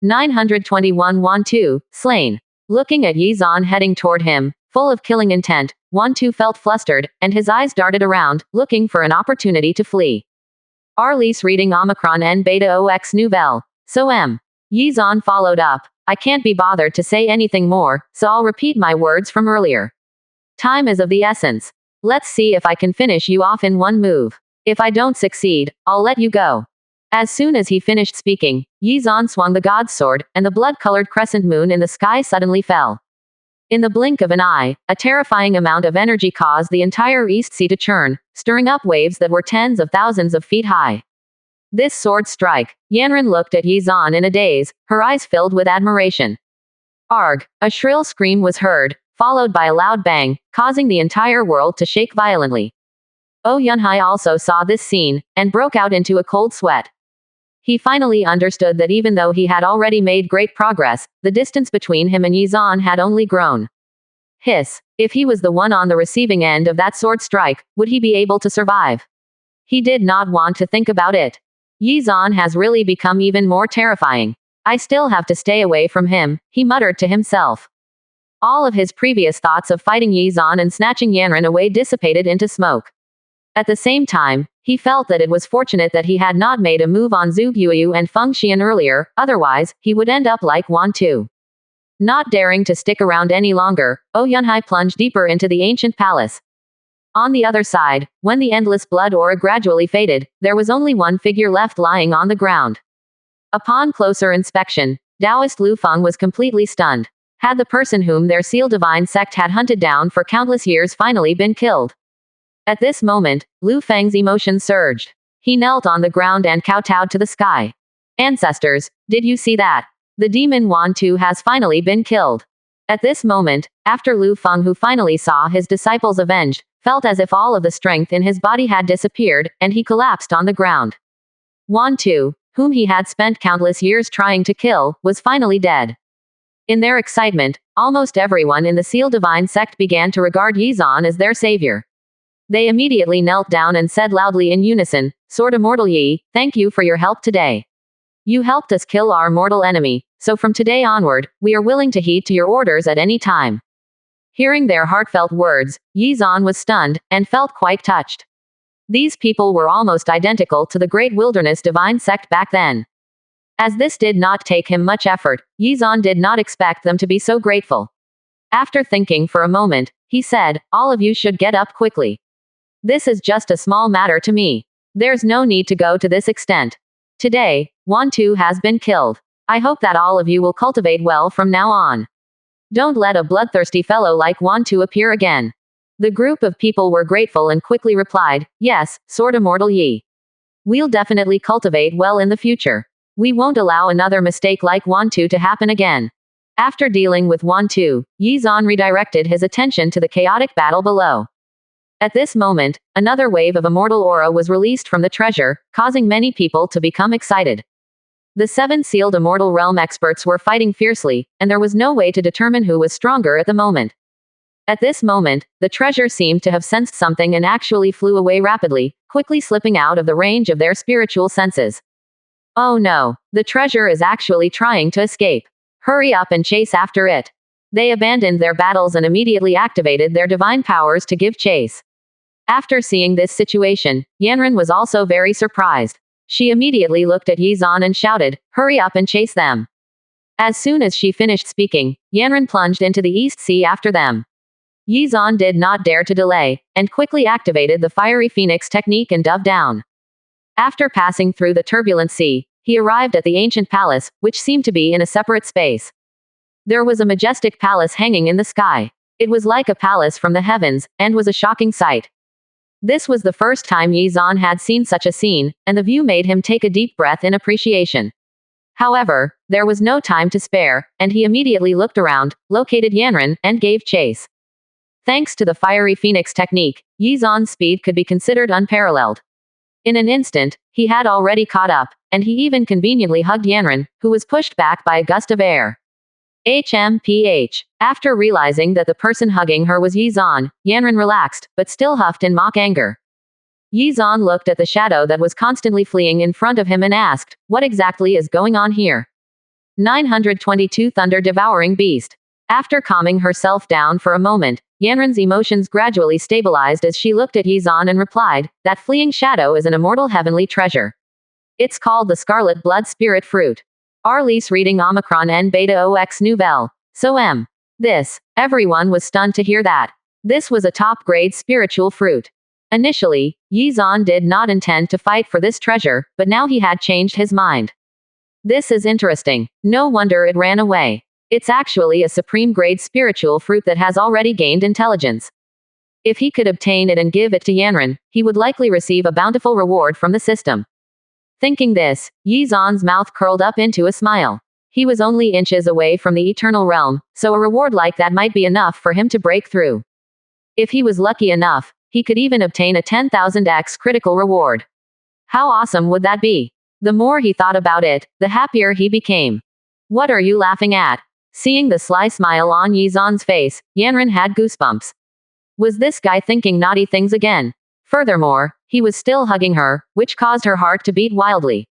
921 Wantu, slain. Looking at Yi Zan heading toward him, full of killing intent, Wantu felt flustered, and his eyes darted around, looking for an opportunity to flee. Arliss reading Omicron N Beta OX Nouvelle. So Yi Zan followed up. I can't be bothered to say anything more, so I'll repeat my words from earlier. Time is of the essence. Let's see if I can finish you off in one move. If I don't succeed, I'll let you go. As soon as he finished speaking, Yi Zan swung the god's sword, and the blood-colored crescent moon in the sky suddenly fell. In the blink of an eye, a terrifying amount of energy caused the entire East Sea to churn, stirring up waves that were tens of thousands of feet high. This sword strike. Yanran looked at Yi Zan in a daze, her eyes filled with admiration. Arg! A shrill scream was heard, followed by a loud bang, causing the entire world to shake violently. Oh Yunhai also saw this scene, and broke out into a cold sweat. He finally understood that even though he had already made great progress, the distance between him and Yi Zan had only grown. Hiss. If he was the one on the receiving end of that sword strike, would he be able to survive? He did not want to think about it. Yi Zan has really become even more terrifying. I still have to stay away from him, he muttered to himself. All of his previous thoughts of fighting Yi Zan and snatching Yanran away dissipated into smoke. At the same time, he felt that it was fortunate that he had not made a move on Zhu Guoyu and Feng Xian earlier, otherwise, he would end up like Wantu. Not daring to stick around any longer, Oh Yunhai plunged deeper into the ancient palace. On the other side, when the endless blood aura gradually faded, there was only one figure left lying on the ground. Upon closer inspection, Taoist Lu Feng was completely stunned. Had the person whom their Seal Divine sect had hunted down for countless years finally been killed? At this moment, Lu Feng's emotions surged. He knelt on the ground and kowtowed to the sky. Ancestors, did you see that? The demon Wantu has finally been killed. At this moment, after Lu Feng, who finally saw his disciples avenged, felt as if all of the strength in his body had disappeared, and he collapsed on the ground. Wantu, whom he had spent countless years trying to kill, was finally dead. In their excitement, almost everyone in the Seal Divine sect began to regard Yi Zan as their savior. They immediately knelt down and said loudly in unison, Sword Immortal Yi, thank you for your help today. You helped us kill our mortal enemy, so from today onward, we are willing to heed to your orders at any time. Hearing their heartfelt words, Yi Zan was stunned, and felt quite touched. These people were almost identical to the Great Wilderness Divine sect back then. As this did not take him much effort, Yi Zan did not expect them to be so grateful. After thinking for a moment, he said, all of you should get up quickly. This is just a small matter to me. There's no need to go to this extent. Today, Wantu has been killed. I hope that all of you will cultivate well from now on. Don't let a bloodthirsty fellow like Wantu appear again. The group of people were grateful and quickly replied, yes, Sword Immortal Yi. We'll definitely cultivate well in the future. We won't allow another mistake like Wantu to happen again. After dealing with Wantu, Yi Zan redirected his attention to the chaotic battle below. At this moment, another wave of immortal aura was released from the treasure, causing many people to become excited. The 7 sealed immortal realm experts were fighting fiercely, and there was no way to determine who was stronger at the moment. At this moment, the treasure seemed to have sensed something and actually flew away rapidly, quickly slipping out of the range of their spiritual senses. Oh no, the treasure is actually trying to escape. Hurry up and chase after it. They abandoned their battles and immediately activated their divine powers to give chase. After seeing this situation, Yanran was also very surprised. She immediately looked at Yi Zan and shouted, hurry up and chase them. As soon as she finished speaking, Yanran plunged into the East Sea after them. Yi Zan did not dare to delay, and quickly activated the Fiery Phoenix technique and dove down. After passing through the turbulent sea, he arrived at the ancient palace, which seemed to be in a separate space. There was a majestic palace hanging in the sky. It was like a palace from the heavens, and was a shocking sight. This was the first time Yi Zan had seen such a scene, and the view made him take a deep breath in appreciation. However, there was no time to spare, and he immediately looked around, located Yanran, and gave chase. Thanks to the Fiery Phoenix technique, Yi Zan's speed could be considered unparalleled. In an instant, he had already caught up, and he even conveniently hugged Yanran, who was pushed back by a gust of air. HMPH. After realizing that the person hugging her was Yi Zan, Yanran relaxed, but still huffed in mock anger. Yi Zan looked at the shadow that was constantly fleeing in front of him and asked, what exactly is going on here? 922 Thunder-devouring beast. After calming herself down for a moment, Yanran's emotions gradually stabilized as she looked at Yizan and replied, "That fleeing shadow is an immortal heavenly treasure. It's called the Scarlet Blood Spirit Fruit." Arliss reading Omicron N Beta OX Nouvelle. So this. Everyone was stunned to hear that. This was a top-grade spiritual fruit. Initially, Yizan did not intend to fight for this treasure, but now he had changed his mind. This is interesting. No wonder it ran away. It's actually a supreme-grade spiritual fruit that has already gained intelligence. If he could obtain it and give it to Yanran, he would likely receive a bountiful reward from the system. Thinking this, Yizan's mouth curled up into a smile. He was only inches away from the eternal realm, so a reward like that might be enough for him to break through. If he was lucky enough, he could even obtain a 10,000x critical reward. How awesome would that be? The more he thought about it, the happier he became. What are you laughing at? Seeing the sly smile on Yizan's face, Yanran had goosebumps. Was this guy thinking naughty things again? Furthermore, he was still hugging her, which caused her heart to beat wildly.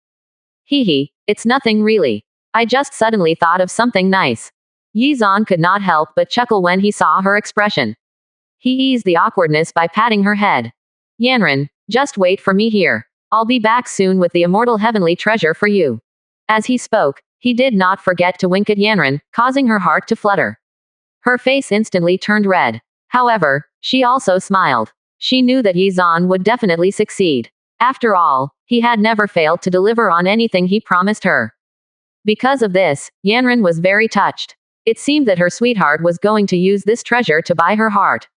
Hee, it's nothing really. I just suddenly thought of something nice. Yizan could not help but chuckle when he saw her expression. He eased the awkwardness by patting her head. Yanran, just wait for me here. I'll be back soon with the immortal heavenly treasure for you. As he spoke, he did not forget to wink at Yanran, causing her heart to flutter. Her face instantly turned red. However, she also smiled. She knew that Yizan would definitely succeed. After all, he had never failed to deliver on anything he promised her. Because of this, Yanran was very touched. It seemed that her sweetheart was going to use this treasure to buy her heart.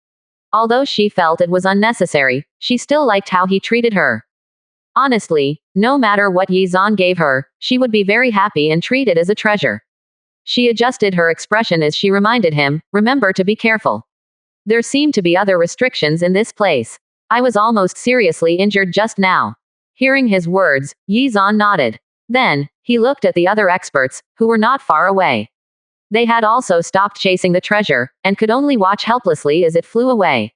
Although she felt it was unnecessary, she still liked how he treated her. Honestly, no matter what Yizan gave her, she would be very happy and treat it as a treasure. She adjusted her expression as she reminded him, "Remember to be careful. There seem to be other restrictions in this place. I was almost seriously injured just now." Hearing his words, Yizan nodded. Then, he looked at the other experts, who were not far away. They had also stopped chasing the treasure, and could only watch helplessly as it flew away.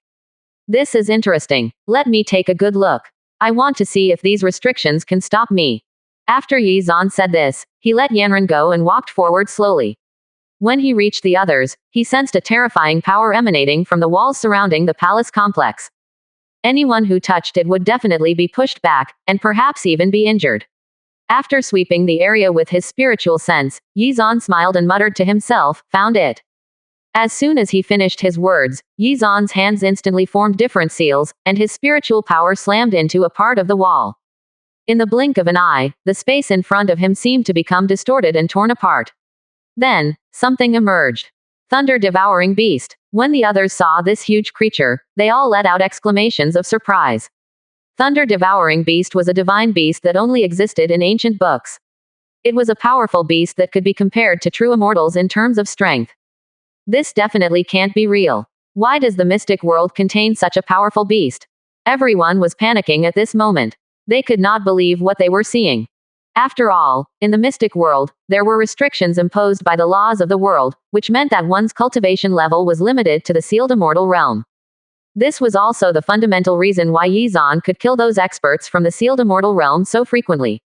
This is interesting. Let me take a good look. I want to see if these restrictions can stop me. After Yizan said this, he let Yanran go and walked forward slowly. When he reached the others, he sensed a terrifying power emanating from the walls surrounding the palace complex. Anyone who touched it would definitely be pushed back, and perhaps even be injured. After sweeping the area with his spiritual sense, Yizan smiled and muttered to himself, "Found it." As soon as he finished his words, Yizan's hands instantly formed different seals, and his spiritual power slammed into a part of the wall. In the blink of an eye, the space in front of him seemed to become distorted and torn apart. Then, something emerged. Thunder-devouring beast. When the others saw this huge creature, they all let out exclamations of surprise. Thunder-devouring beast was a divine beast that only existed in ancient books. It was a powerful beast that could be compared to true immortals in terms of strength. This definitely can't be real. Why does the mystic world contain such a powerful beast? Everyone was panicking at this moment. They could not believe what they were seeing. After all, in the mystic world, there were restrictions imposed by the laws of the world, which meant that one's cultivation level was limited to the sealed immortal realm. This was also the fundamental reason why Yizan could kill those experts from the sealed immortal realm so frequently.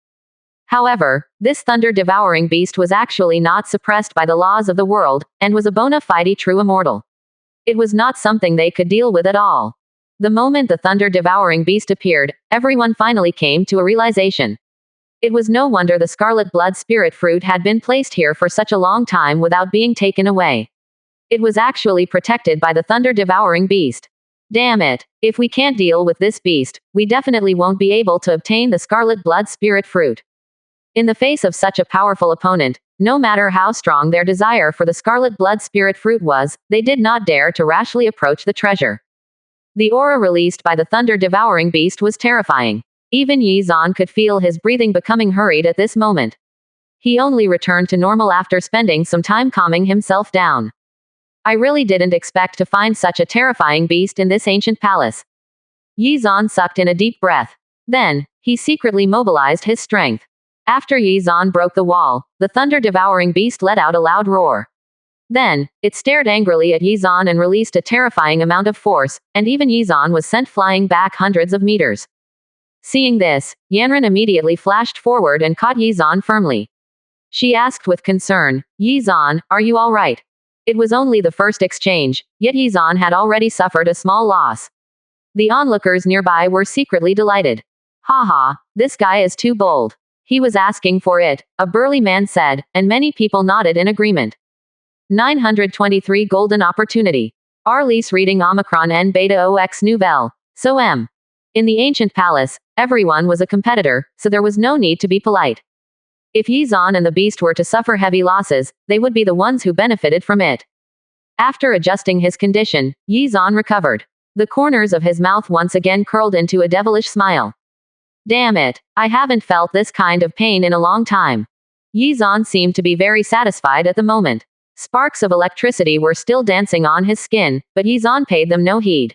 However, this thunder-devouring beast was actually not suppressed by the laws of the world, and was a bona fide true immortal. It was not something they could deal with at all. The moment the thunder-devouring beast appeared, everyone finally came to a realization. It was no wonder the scarlet blood spirit fruit had been placed here for such a long time without being taken away. It was actually protected by the thunder-devouring beast. Damn it, if we can't deal with this beast, we definitely won't be able to obtain the scarlet blood spirit fruit. In the face of such a powerful opponent, no matter how strong their desire for the scarlet blood spirit fruit was, they did not dare to rashly approach the treasure. The aura released by the thunder-devouring beast was terrifying. Even Yizan could feel his breathing becoming hurried at this moment. He only returned to normal after spending some time calming himself down. I really didn't expect to find such a terrifying beast in this ancient palace. Yizan sucked in a deep breath. Then, he secretly mobilized his strength. After Yizan broke the wall, the thunder-devouring beast let out a loud roar. Then, it stared angrily at Yizan and released a terrifying amount of force, and even Yizan was sent flying back hundreds of meters. Seeing this, Yanran immediately flashed forward and caught Yizan firmly. She asked with concern, Yizan, are you all right? It was only the first exchange, yet Yizan had already suffered a small loss. The onlookers nearby were secretly delighted. Haha, this guy is too bold. He was asking for it, a burly man said, and many people nodded in agreement. 923 Golden Opportunity. Arliss reading Omicron N Beta OX Nouvelle. So M. In the ancient palace, everyone was a competitor, so there was no need to be polite. If Yizan and the beast were to suffer heavy losses, they would be the ones who benefited from it. After adjusting his condition, Yizan recovered. The corners of his mouth once again curled into a devilish smile. Damn it, I haven't felt this kind of pain in a long time. Yizan seemed to be very satisfied at the moment. Sparks of electricity were still dancing on his skin, but Yizan paid them no heed.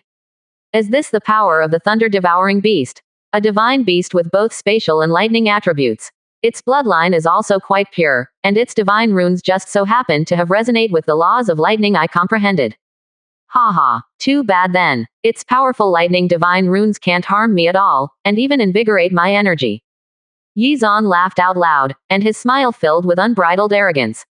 Is this the power of the thunder-devouring beast? A divine beast with both spatial and lightning attributes. Its bloodline is also quite pure, and its divine runes just so happen to have resonate with the laws of lightning I comprehended. Haha, too bad then. Its powerful lightning divine runes can't harm me at all, and even invigorate my energy. Yizan laughed out loud, and his smile filled with unbridled arrogance.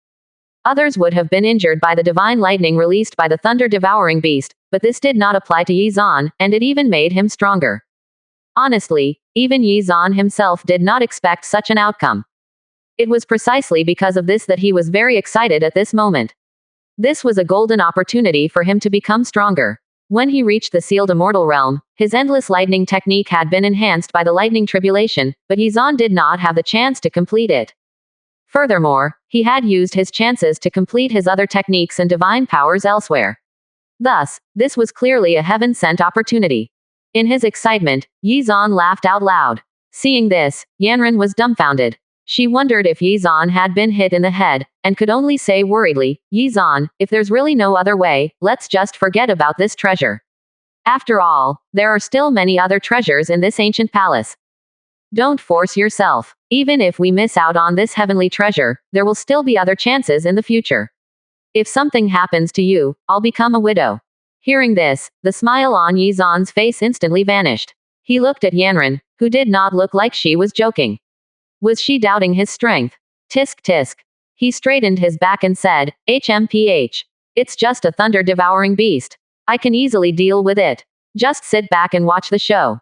Others would have been injured by the divine lightning released by the thunder-devouring beast, but this did not apply to Yizan, and it even made him stronger. Honestly, even Yizan himself did not expect such an outcome. It was precisely because of this that he was very excited at this moment. This was a golden opportunity for him to become stronger. When he reached the sealed immortal realm, his endless lightning technique had been enhanced by the lightning tribulation, but Yizan did not have the chance to complete it. Furthermore, he had used his chances to complete his other techniques and divine powers elsewhere. Thus, this was clearly a heaven-sent opportunity. In his excitement, Yizan laughed out loud. Seeing this, Yanran was dumbfounded. She wondered if Yizan had been hit in the head, and could only say worriedly, Yizan, if there's really no other way, let's just forget about this treasure. After all, there are still many other treasures in this ancient palace. Don't force yourself. Even if we miss out on this heavenly treasure, there will still be other chances in the future. If something happens to you, I'll become a widow. Hearing this, the smile on Yizan's face instantly vanished. He looked at Yanran, who did not look like she was joking. Was she doubting his strength? Tisk tisk. He straightened his back and said, HMPH. It's just a thunder-devouring beast. I can easily deal with it. Just sit back and watch the show.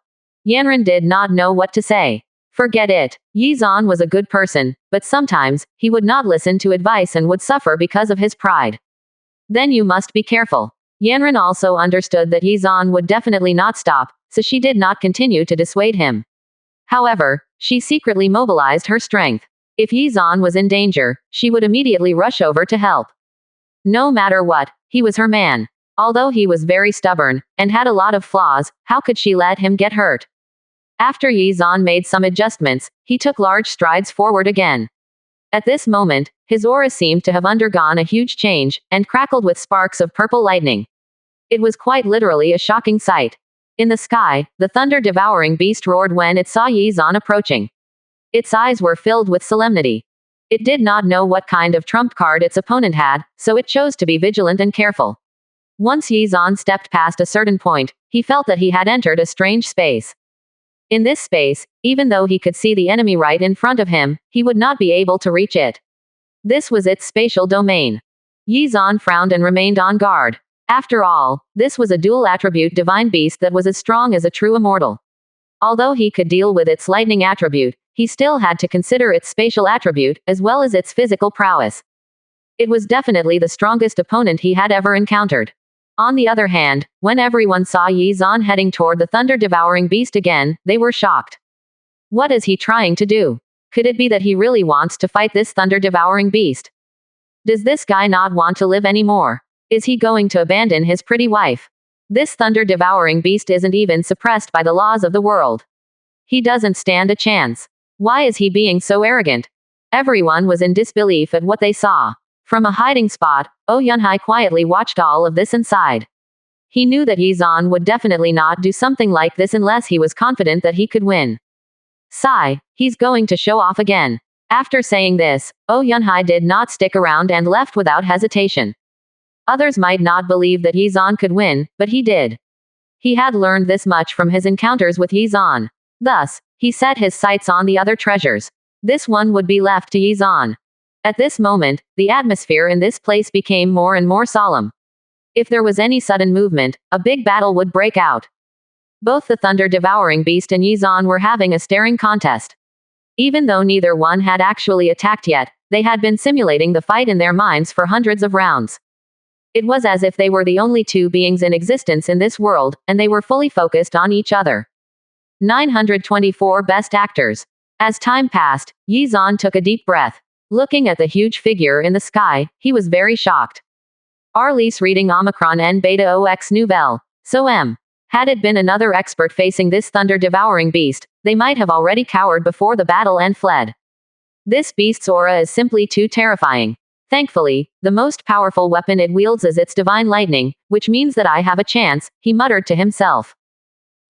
Yanran did not know what to say. Forget it. Yizan was a good person, but sometimes, he would not listen to advice and would suffer because of his pride. Then you must be careful. Yanran also understood that Yizan would definitely not stop, so she did not continue to dissuade him. However, she secretly mobilized her strength. If Yizan was in danger, she would immediately rush over to help. No matter what, he was her man. Although he was very stubborn, and had a lot of flaws, how could she let him get hurt? After Yizan made some adjustments, he took large strides forward again. At this moment, his aura seemed to have undergone a huge change, and crackled with sparks of purple lightning. It was quite literally a shocking sight. In the sky, the thunder-devouring beast roared when it saw Yizan approaching. Its eyes were filled with solemnity. It did not know what kind of trump card its opponent had, so it chose to be vigilant and careful. Once Yizan stepped past a certain point, he felt that he had entered a strange space. In this space, even though he could see the enemy right in front of him, he would not be able to reach it. This was its spatial domain. Yizan frowned and remained on guard. After all, this was a dual-attribute divine beast that was as strong as a true immortal. Although he could deal with its lightning attribute, he still had to consider its spatial attribute, as well as its physical prowess. It was definitely the strongest opponent he had ever encountered. On the other hand, when everyone saw Yizan heading toward the thunder-devouring beast again, they were shocked. What is he trying to do? Could it be that he really wants to fight this thunder-devouring beast? Does this guy not want to live anymore? Is he going to abandon his pretty wife? This thunder-devouring beast isn't even suppressed by the laws of the world. He doesn't stand a chance. Why is he being so arrogant? Everyone was in disbelief at what they saw. From a hiding spot, Oh Yunhai quietly watched all of this and sighed. He knew that Yizan would definitely not do something like this unless he was confident that he could win. Sigh, he's going to show off again. After saying this, Oh Yunhai did not stick around and left without hesitation. Others might not believe that Yizan could win, but he did. He had learned this much from his encounters with Yizan. Thus, he set his sights on the other treasures. This one would be left to Yizan. At this moment, the atmosphere in this place became more and more solemn. If there was any sudden movement, a big battle would break out. Both the thunder-devouring beast and Yizan were having a staring contest. Even though neither one had actually attacked yet, they had been simulating the fight in their minds for hundreds of rounds. It was as if they were the only two beings in existence in this world, and they were fully focused on each other. 924 Best Actors. As time passed, Yizan took a deep breath. Looking at the huge figure in the sky, he was very shocked. Arliss reading Omicron N Beta OX Nouvelle. So had it been another expert facing this thunder-devouring beast, they might have already cowered before the battle and fled. This beast's aura is simply too terrifying. Thankfully, the most powerful weapon it wields is its divine lightning, which means that I have a chance, he muttered to himself.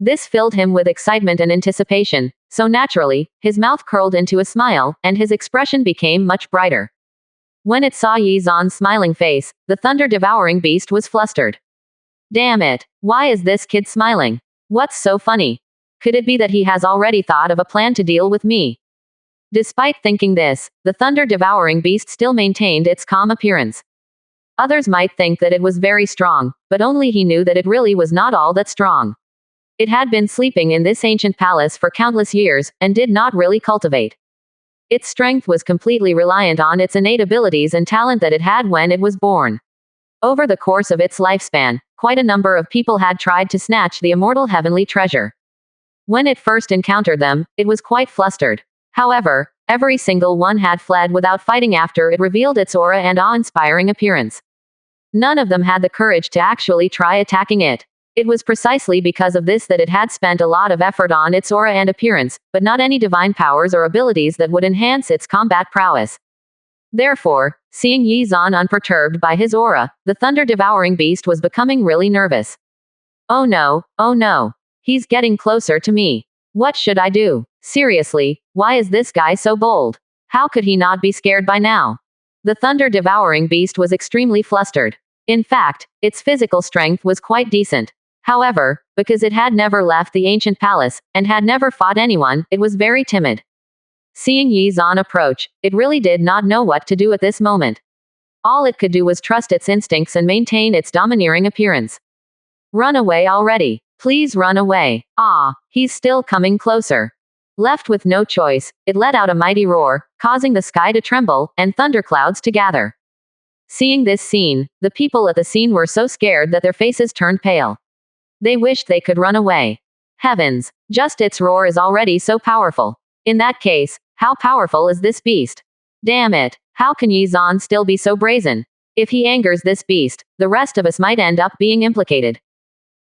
This filled him with excitement and anticipation, so naturally, his mouth curled into a smile, and his expression became much brighter. When it saw Yizan's smiling face, the thunder-devouring beast was flustered. Damn it, why is this kid smiling? What's so funny? Could it be that he has already thought of a plan to deal with me? Despite thinking this, the thunder-devouring beast still maintained its calm appearance. Others might think that it was very strong, but only he knew that it really was not all that strong. It had been sleeping in this ancient palace for countless years, and did not really cultivate. Its strength was completely reliant on its innate abilities and talent that it had when it was born. Over the course of its lifespan, quite a number of people had tried to snatch the immortal heavenly treasure. When it first encountered them, it was quite flustered. However, every single one had fled without fighting after it revealed its aura and awe-inspiring appearance. None of them had the courage to actually try attacking it. It was precisely because of this that it had spent a lot of effort on its aura and appearance, but not any divine powers or abilities that would enhance its combat prowess. Therefore, seeing Yizan unperturbed by his aura, the thunder-devouring beast was becoming really nervous. Oh no, he's getting closer to me. What should I do? Seriously, why is this guy so bold? How could he not be scared by now? The thunder-devouring beast was extremely flustered. In fact, its physical strength was quite decent. However, because it had never left the ancient palace, and had never fought anyone, it was very timid. Seeing Yizan approach, it really did not know what to do at this moment. All it could do was trust its instincts and maintain its domineering appearance. Run away already. Please run away. He's still coming closer. Left with no choice, it let out a mighty roar, causing the sky to tremble, and thunderclouds to gather. Seeing this scene, the people at the scene were so scared that their faces turned pale. They wished they could run away. Heavens, just its roar is already so powerful. In that case, how powerful is this beast? Damn it, how can Yizan still be so brazen? If he angers this beast, the rest of us might end up being implicated.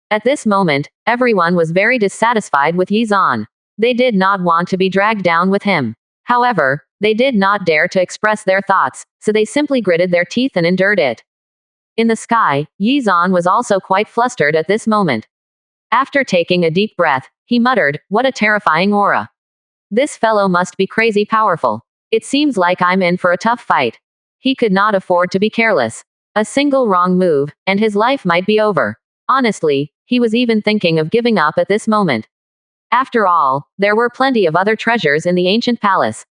At this moment, everyone was very dissatisfied with Yizan. They did not want to be dragged down with him. However, they did not dare to express their thoughts, so they simply gritted their teeth and endured it. In the sky, Yizan was also quite flustered at this moment. After taking a deep breath, he muttered, "What a terrifying aura. This fellow must be crazy powerful. It seems like I'm in for a tough fight." He could not afford to be careless. A single wrong move, and his life might be over. Honestly, he was even thinking of giving up at this moment. After all, there were plenty of other treasures in the ancient palace.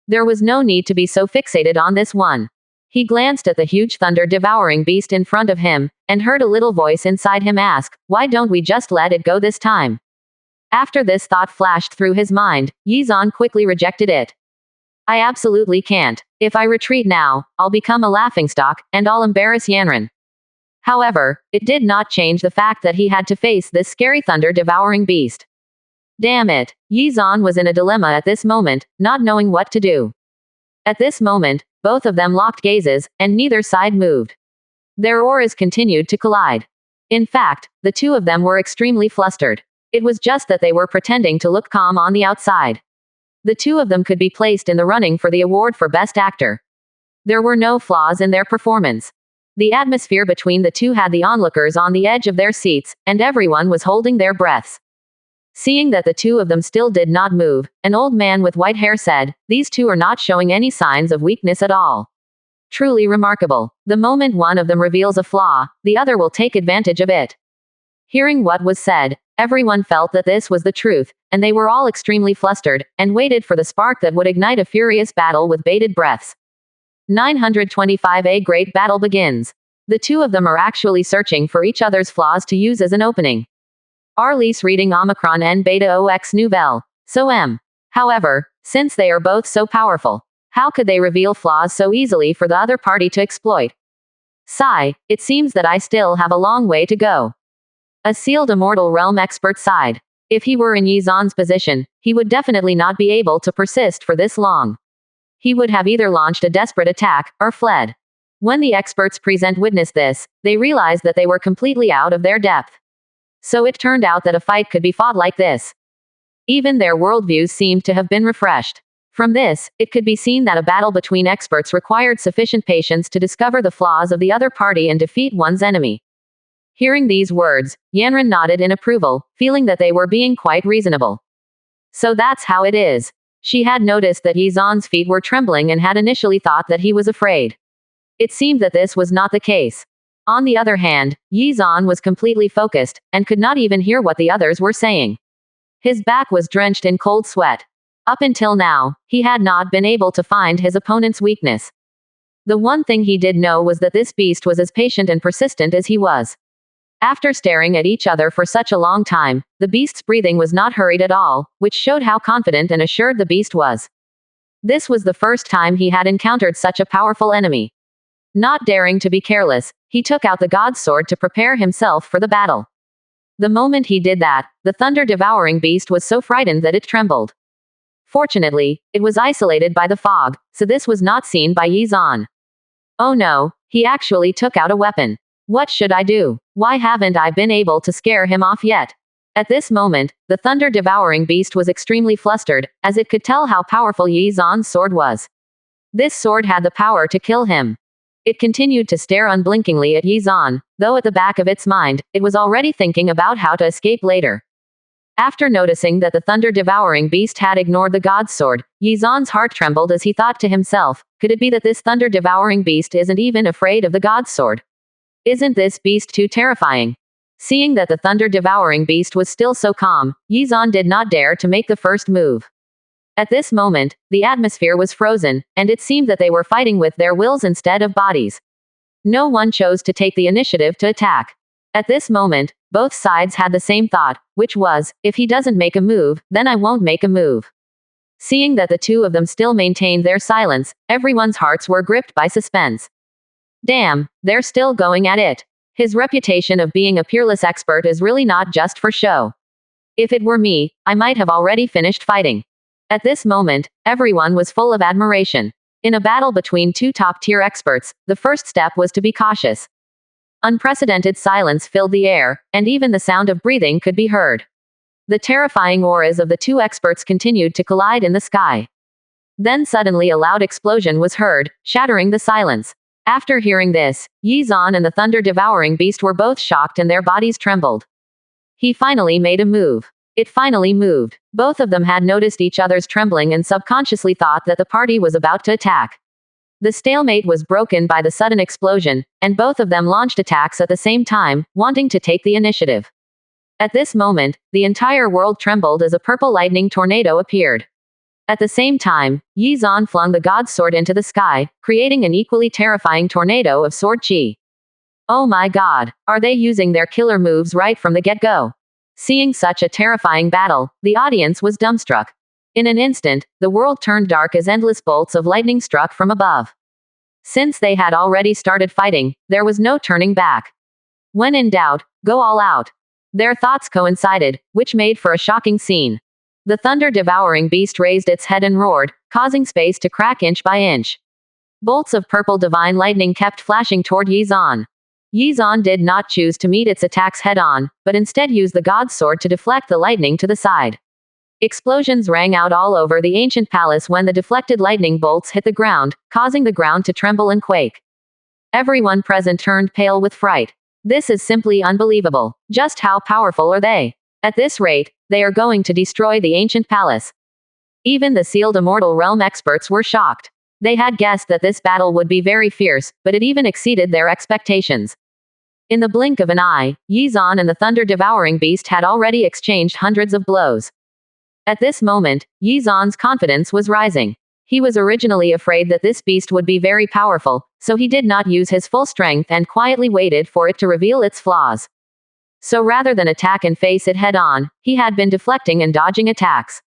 There was no need to be so fixated on this one. He glanced at the huge thunder-devouring beast in front of him, and heard a little voice inside him ask, "Why don't we just let it go this time?" After this thought flashed through his mind, Yizan quickly rejected it. "I absolutely can't. If I retreat now, I'll become a laughingstock, and I'll embarrass Yanran." However, it did not change the fact that he had to face this scary thunder-devouring beast. Damn it, Yizan was in a dilemma at this moment, not knowing what to do. At this moment, both of them locked gazes, and neither side moved. Their auras continued to collide. In fact, the two of them were extremely flustered. It was just that they were pretending to look calm on the outside. The two of them could be placed in the running for the award for Best Actor. There were no flaws in their performance. The atmosphere between the two had the onlookers on the edge of their seats, and everyone was holding their breaths. Seeing that the two of them still did not move, an old man with white hair said, "These two are not showing any signs of weakness at all. Truly remarkable. The moment one of them reveals a flaw, the other will take advantage of it." Hearing what was said, everyone felt that this was the truth, and they were all extremely flustered, and waited for the spark that would ignite a furious battle with bated breaths. 925. A great battle begins. The two of them are actually searching for each other's flaws to use as an opening. Arliss reading Omicron N Beta Ox Nouvelle. So M. However, since they are both so powerful, how could they reveal flaws so easily for the other party to exploit? Sigh, it seems that I still have a long way to go. A sealed immortal realm expert sighed. If he were in Yi Zhan's position, he would definitely not be able to persist for this long. He would have either launched a desperate attack, or fled. When the experts present witnessed this, they realized that they were completely out of their depth. So it turned out that a fight could be fought like this. Even their worldviews seemed to have been refreshed. From this, it could be seen that a battle between experts required sufficient patience to discover the flaws of the other party and defeat one's enemy. Hearing these words, Yanran nodded in approval, feeling that they were being quite reasonable. So that's how it is. She had noticed that Yi Zhan's feet were trembling and had initially thought that he was afraid. It seemed that this was not the case. On the other hand, Yi Zhan was completely focused, and could not even hear what the others were saying. His back was drenched in cold sweat. Up until now, he had not been able to find his opponent's weakness. The one thing he did know was that this beast was as patient and persistent as he was. After staring at each other for such a long time, the beast's breathing was not hurried at all, which showed how confident and assured the beast was. This was the first time he had encountered such a powerful enemy. Not daring to be careless, he took out the god's sword to prepare himself for the battle. The moment he did that, the thunder-devouring beast was so frightened that it trembled. Fortunately, it was isolated by the fog, so this was not seen by Yi Zhan. Oh no, he actually took out a weapon. What should I do? Why haven't I been able to scare him off yet? At this moment, the thunder-devouring beast was extremely flustered, as it could tell how powerful Yi Zhan's sword was. This sword had the power to kill him. It continued to stare unblinkingly at Yi Zhan, though at the back of its mind, it was already thinking about how to escape later. After noticing that the thunder-devouring beast had ignored the god's sword, Yi Zhan's heart trembled as he thought to himself, could it be that this thunder-devouring beast isn't even afraid of the god's sword? Isn't this beast too terrifying? Seeing that the thunder-devouring beast was still so calm, Yi Zhan did not dare to make the first move. At this moment, the atmosphere was frozen, and it seemed that they were fighting with their wills instead of bodies. No one chose to take the initiative to attack. At this moment, both sides had the same thought, which was, if he doesn't make a move, then I won't make a move. Seeing that the two of them still maintained their silence, everyone's hearts were gripped by suspense. Damn, they're still going at it. His reputation of being a peerless expert is really not just for show. If it were me, I might have already finished fighting. At this moment, everyone was full of admiration. In a battle between two top-tier experts, the first step was to be cautious. Unprecedented silence filled the air, and even the sound of breathing could be heard. The terrifying auras of the two experts continued to collide in the sky. Then suddenly a loud explosion was heard, shattering the silence. After hearing this, Yi Zhan and the thunder-devouring beast were both shocked and their bodies trembled. He finally made a move. It finally moved. Both of them had noticed each other's trembling and subconsciously thought that the party was about to attack. The stalemate was broken by the sudden explosion, and both of them launched attacks at the same time, wanting to take the initiative. At this moment, the entire world trembled as a purple lightning tornado appeared. At the same time, Yi Zhan flung the god's sword into the sky, creating an equally terrifying tornado of sword chi. Oh my god, are they using their killer moves right from the get-go? Seeing such a terrifying battle, the audience was dumbstruck. In an instant, the world turned dark as endless bolts of lightning struck from above. Since they had already started fighting, there was no turning back. When in doubt, go all out. Their thoughts coincided, which made for a shocking scene. The thunder-devouring beast raised its head and roared, causing space to crack inch by inch. Bolts of purple divine lightning kept flashing toward Yi Zhan. Yi Zhan did not choose to meet its attacks head-on, but instead used the god's sword to deflect the lightning to the side. Explosions rang out all over the ancient palace when the deflected lightning bolts hit the ground, causing the ground to tremble and quake. Everyone present turned pale with fright. This is simply unbelievable. Just how powerful are they? At this rate, they are going to destroy the ancient palace. Even the sealed immortal realm experts were shocked. They had guessed that this battle would be very fierce, but it even exceeded their expectations. In the blink of an eye, Yi Zhan and the thunder-devouring beast had already exchanged hundreds of blows. At this moment, Yi Zhan's confidence was rising. He was originally afraid that this beast would be very powerful, so he did not use his full strength and quietly waited for it to reveal its flaws. So rather than attack and face it head-on, he had been deflecting and dodging attacks.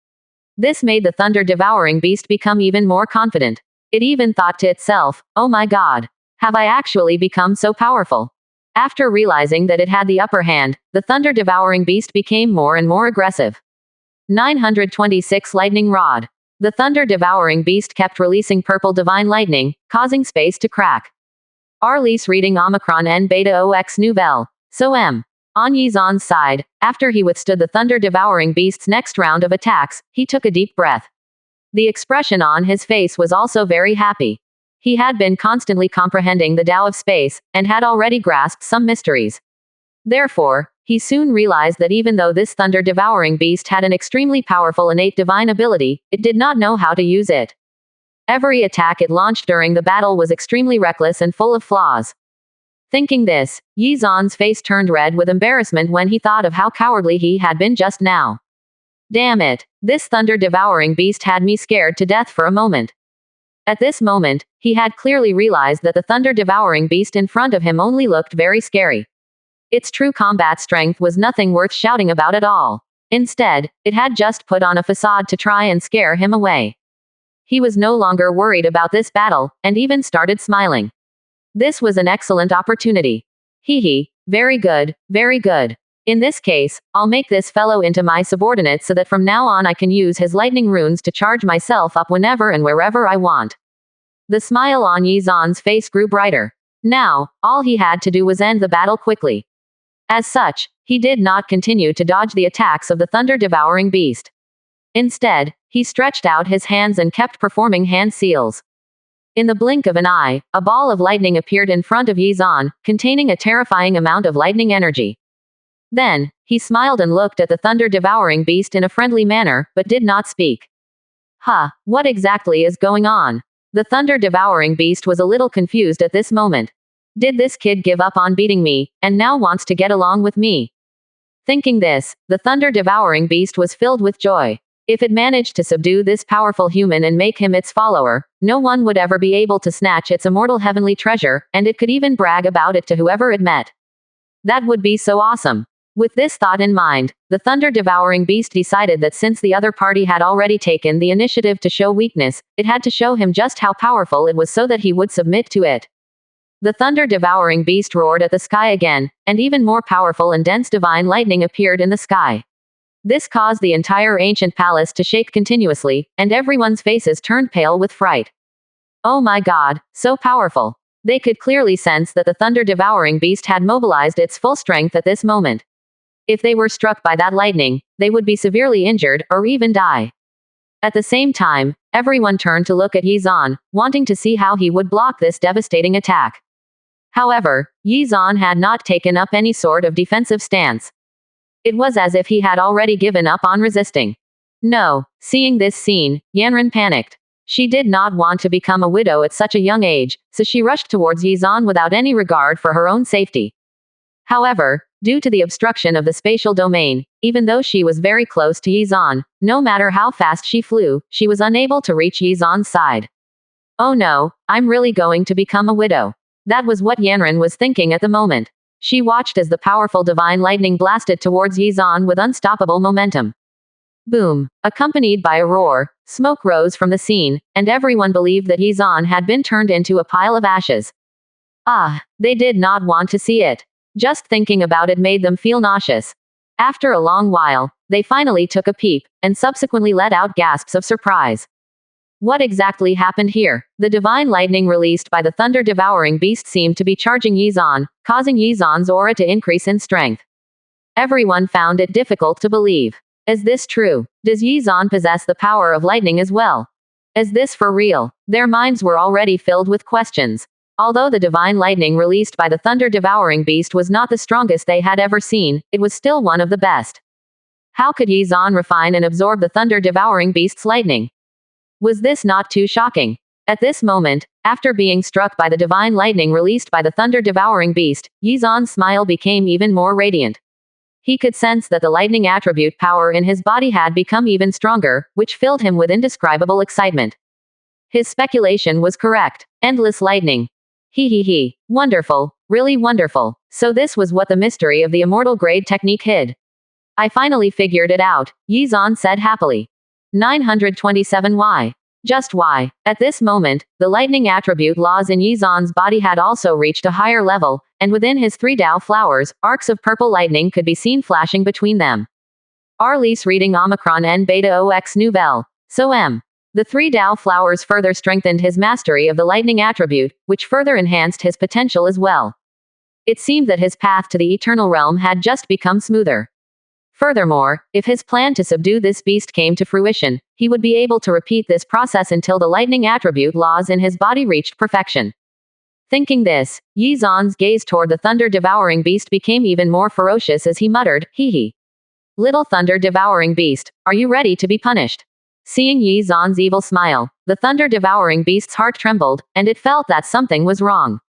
This made the thunder-devouring beast become even more confident. It even thought to itself, "Oh my god. Have I actually become so powerful?" After realizing that it had the upper hand, the thunder-devouring beast became more and more aggressive. 926 Lightning Rod. The thunder-devouring beast kept releasing purple divine lightning, causing space to crack. Arliss reading Omicron N Beta OX Nouvelle. So M. On Yizan's side, after he withstood the thunder-devouring beast's next round of attacks, he took a deep breath. The expression on his face was also very happy. He had been constantly comprehending the Tao of space, and had already grasped some mysteries. Therefore, he soon realized that even though this thunder-devouring beast had an extremely powerful innate divine ability, it did not know how to use it. Every attack it launched during the battle was extremely reckless and full of flaws. Thinking this, Yizan's face turned red with embarrassment when he thought of how cowardly he had been just now. Damn it, this thunder-devouring beast had me scared to death for a moment. At this moment, he had clearly realized that the thunder-devouring beast in front of him only looked very scary. Its true combat strength was nothing worth shouting about at all. Instead, it had just put on a facade to try and scare him away. He was no longer worried about this battle, and even started smiling. This was an excellent opportunity. Hee, very good, very good. In this case, I'll make this fellow into my subordinate so that from now on I can use his lightning runes to charge myself up whenever and wherever I want. The smile on Yizan's face grew brighter. Now, all he had to do was end the battle quickly. As such, he did not continue to dodge the attacks of the thunder-devouring beast. Instead, he stretched out his hands and kept performing hand seals. In the blink of an eye, a ball of lightning appeared in front of Yizan, containing a terrifying amount of lightning energy. Then, he smiled and looked at the thunder-devouring beast in a friendly manner, but did not speak. What exactly is going on? The thunder-devouring beast was a little confused at this moment. Did this kid give up on beating me, and now wants to get along with me? Thinking this, the thunder-devouring beast was filled with joy. If it managed to subdue this powerful human and make him its follower, no one would ever be able to snatch its immortal heavenly treasure, and it could even brag about it to whoever it met. That would be so awesome. With this thought in mind, the thunder-devouring beast decided that since the other party had already taken the initiative to show weakness, it had to show him just how powerful it was so that he would submit to it. The thunder-devouring beast roared at the sky again, and even more powerful and dense divine lightning appeared in the sky. This caused the entire ancient palace to shake continuously, and everyone's faces turned pale with fright. Oh my god, so powerful. They could clearly sense that the thunder-devouring beast had mobilized its full strength at this moment. If they were struck by that lightning, they would be severely injured, or even die. At the same time, everyone turned to look at Yizan, wanting to see how he would block this devastating attack. However, Yizan had not taken up any sort of defensive stance. It was as if he had already given up on resisting. No, seeing this scene, Yanran panicked. She did not want to become a widow at such a young age, so she rushed towards Yizan without any regard for her own safety. However, due to the obstruction of the spatial domain, even though she was very close to Yizan, no matter how fast she flew, she was unable to reach Yizan's side. Oh no, I'm really going to become a widow. That was what Yanran was thinking at the moment. She watched as the powerful divine lightning blasted towards Yizan with unstoppable momentum. Boom! Accompanied by a roar, smoke rose from the scene, and everyone believed that Yizan had been turned into a pile of ashes. They did not want to see it. Just thinking about it made them feel nauseous. After a long while, they finally took a peep, and subsequently let out gasps of surprise. What exactly happened here? The divine lightning released by the thunder-devouring beast seemed to be charging Yizan, causing Yizan's aura to increase in strength. Everyone found it difficult to believe. Is this true? Does Yizan possess the power of lightning as well? Is this for real? Their minds were already filled with questions. Although the divine lightning released by the thunder-devouring beast was not the strongest they had ever seen, it was still one of the best. How could Yizan refine and absorb the thunder-devouring beast's lightning? Was this not too shocking? At this moment, after being struck by the divine lightning released by the thunder-devouring beast, Yizan's smile became even more radiant. He could sense that the lightning attribute power in his body had become even stronger, which filled him with indescribable excitement. His speculation was correct. Endless lightning. He. Wonderful. Really wonderful. So this was what the mystery of the immortal grade technique hid. I finally figured it out, Yizan said happily. 927 Why? Just why? At this moment, the lightning attribute laws in Yizan's body had also reached a higher level, and within his 3 Dao flowers, arcs of purple lightning could be seen flashing between them. Arliss reading Omicron N Beta OX Nouvelle. So M. The 3 Dao flowers further strengthened his mastery of the lightning attribute, which further enhanced his potential as well. It seemed that his path to the eternal realm had just become smoother. Furthermore, if his plan to subdue this beast came to fruition, he would be able to repeat this process until the lightning attribute laws in his body reached perfection. Thinking this, Yizan's gaze toward the thunder-devouring beast became even more ferocious as he muttered, hee. Little thunder-devouring beast, are you ready to be punished? Seeing Yizan's evil smile, the thunder-devouring beast's heart trembled, and it felt that something was wrong.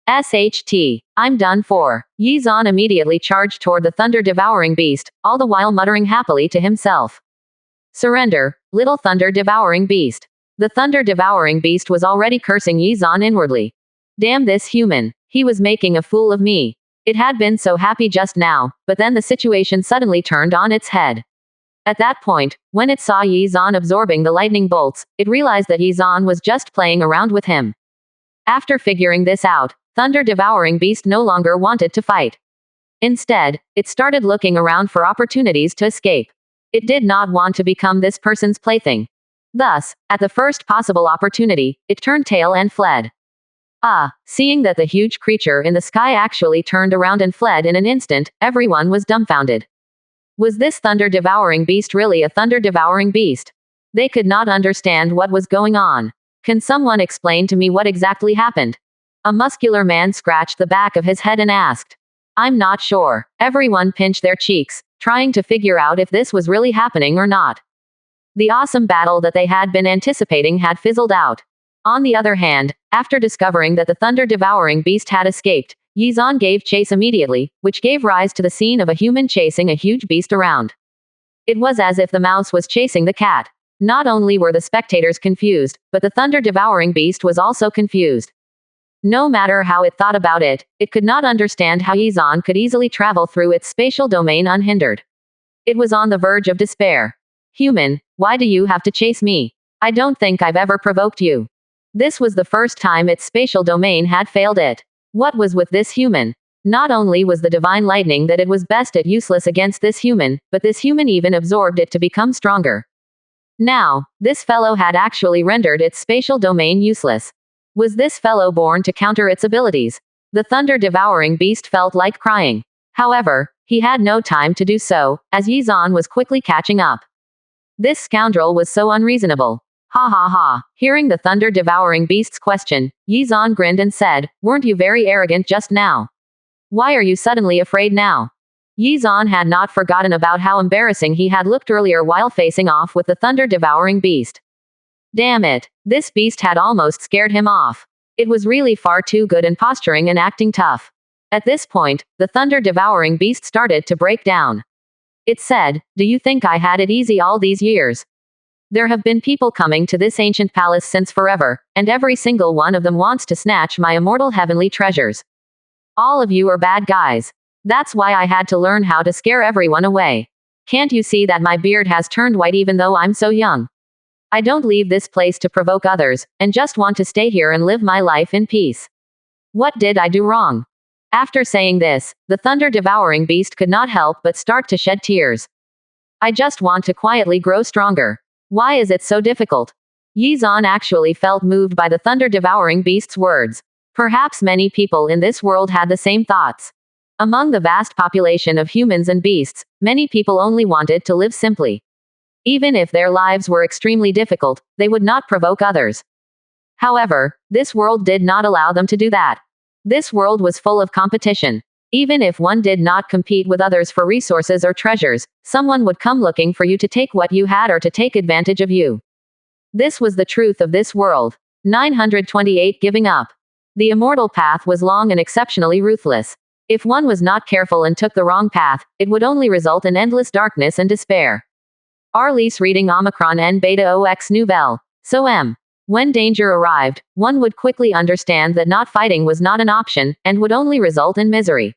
SHT. I'm done for. Yizan immediately charged toward the thunder-devouring beast, all the while muttering happily to himself. Surrender, little thunder-devouring beast. The thunder-devouring beast was already cursing Yizan inwardly. Damn this human. He was making a fool of me. It had been so happy just now, but then the situation suddenly turned on its head. At that point, when it saw Yizan absorbing the lightning bolts, it realized that Yizan was just playing around with him. After figuring this out, Thunder-devouring beast no longer wanted to fight. Instead, it started looking around for opportunities to escape. It did not want to become this person's plaything. Thus, at the first possible opportunity, it turned tail and fled. Seeing that the huge creature in the sky actually turned around and fled in an instant, everyone was dumbfounded. Was this thunder-devouring beast really a thunder-devouring beast? They could not understand what was going on. Can someone explain to me what exactly happened? A muscular man scratched the back of his head and asked. I'm not sure. Everyone pinched their cheeks, trying to figure out if this was really happening or not. The awesome battle that they had been anticipating had fizzled out. On the other hand, after discovering that the thunder-devouring beast had escaped, Yizan gave chase immediately, which gave rise to the scene of a human chasing a huge beast around. It was as if the mouse was chasing the cat. Not only were the spectators confused, but the thunder-devouring beast was also confused. No matter how it thought about it, it could not understand how Yizan could easily travel through its spatial domain unhindered. It was on the verge of despair. Human, why do you have to chase me? I don't think I've ever provoked you. This was the first time its spatial domain had failed it. What was with this human? Not only was the divine lightning that it was best at useless against this human, but this human even absorbed it to become stronger. Now, this fellow had actually rendered its spatial domain useless. Was this fellow born to counter its abilities? The thunder-devouring beast felt like crying. However, he had no time to do so, as Yizan was quickly catching up. This scoundrel was so unreasonable. Ha ha ha. Hearing the thunder-devouring beast's question, Yizan grinned and said, weren't you very arrogant just now? Why are you suddenly afraid now? Yizan had not forgotten about how embarrassing he had looked earlier while facing off with the thunder-devouring beast. Damn it. This beast had almost scared him off. It was really far too good in posturing and acting tough. At this point, the thunder-devouring beast started to break down. It said, do you think I had it easy all these years? There have been people coming to this ancient palace since forever, and every single one of them wants to snatch my immortal heavenly treasures. All of you are bad guys. That's why I had to learn how to scare everyone away. Can't you see that my beard has turned white even though I'm so young? I don't leave this place to provoke others, and just want to stay here and live my life in peace. What did I do wrong? After saying this, the thunder-devouring beast could not help but start to shed tears. I just want to quietly grow stronger. Why is it so difficult? Yizan actually felt moved by the thunder-devouring beast's words. Perhaps many people in this world had the same thoughts. Among the vast population of humans and beasts, many people only wanted to live simply. Even if their lives were extremely difficult, they would not provoke others. However, this world did not allow them to do that. This world was full of competition. Even if one did not compete with others for resources or treasures, someone would come looking for you to take what you had or to take advantage of you. This was the truth of this world. 928 Giving up. The immortal path was long and exceptionally ruthless. If one was not careful and took the wrong path, it would only result in endless darkness and despair. Arliss reading Omicron N Beta OX Nouvelle. So M. When danger arrived, one would quickly understand that not fighting was not an option, and would only result in misery.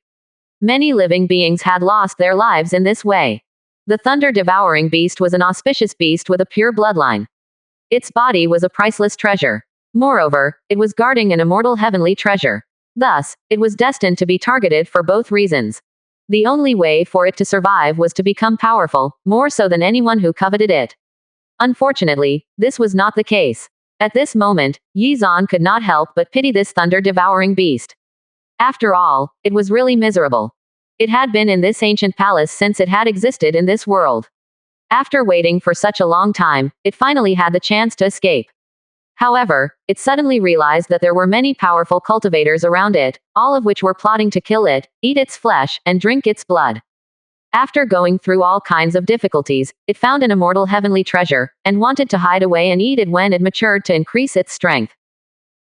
Many living beings had lost their lives in this way. The thunder-devouring beast was an auspicious beast with a pure bloodline. Its body was a priceless treasure. Moreover, it was guarding an immortal heavenly treasure. Thus, it was destined to be targeted for both reasons. The only way for it to survive was to become powerful, more so than anyone who coveted it. Unfortunately, this was not the case. At this moment, Yi Zan could not help but pity this thunder-devouring beast. After all, it was really miserable. It had been in this ancient palace since it had existed in this world. After waiting for such a long time, it finally had the chance to escape. However, it suddenly realized that there were many powerful cultivators around it, all of which were plotting to kill it, eat its flesh, and drink its blood. After going through all kinds of difficulties, it found an immortal heavenly treasure, and wanted to hide away and eat it when it matured to increase its strength.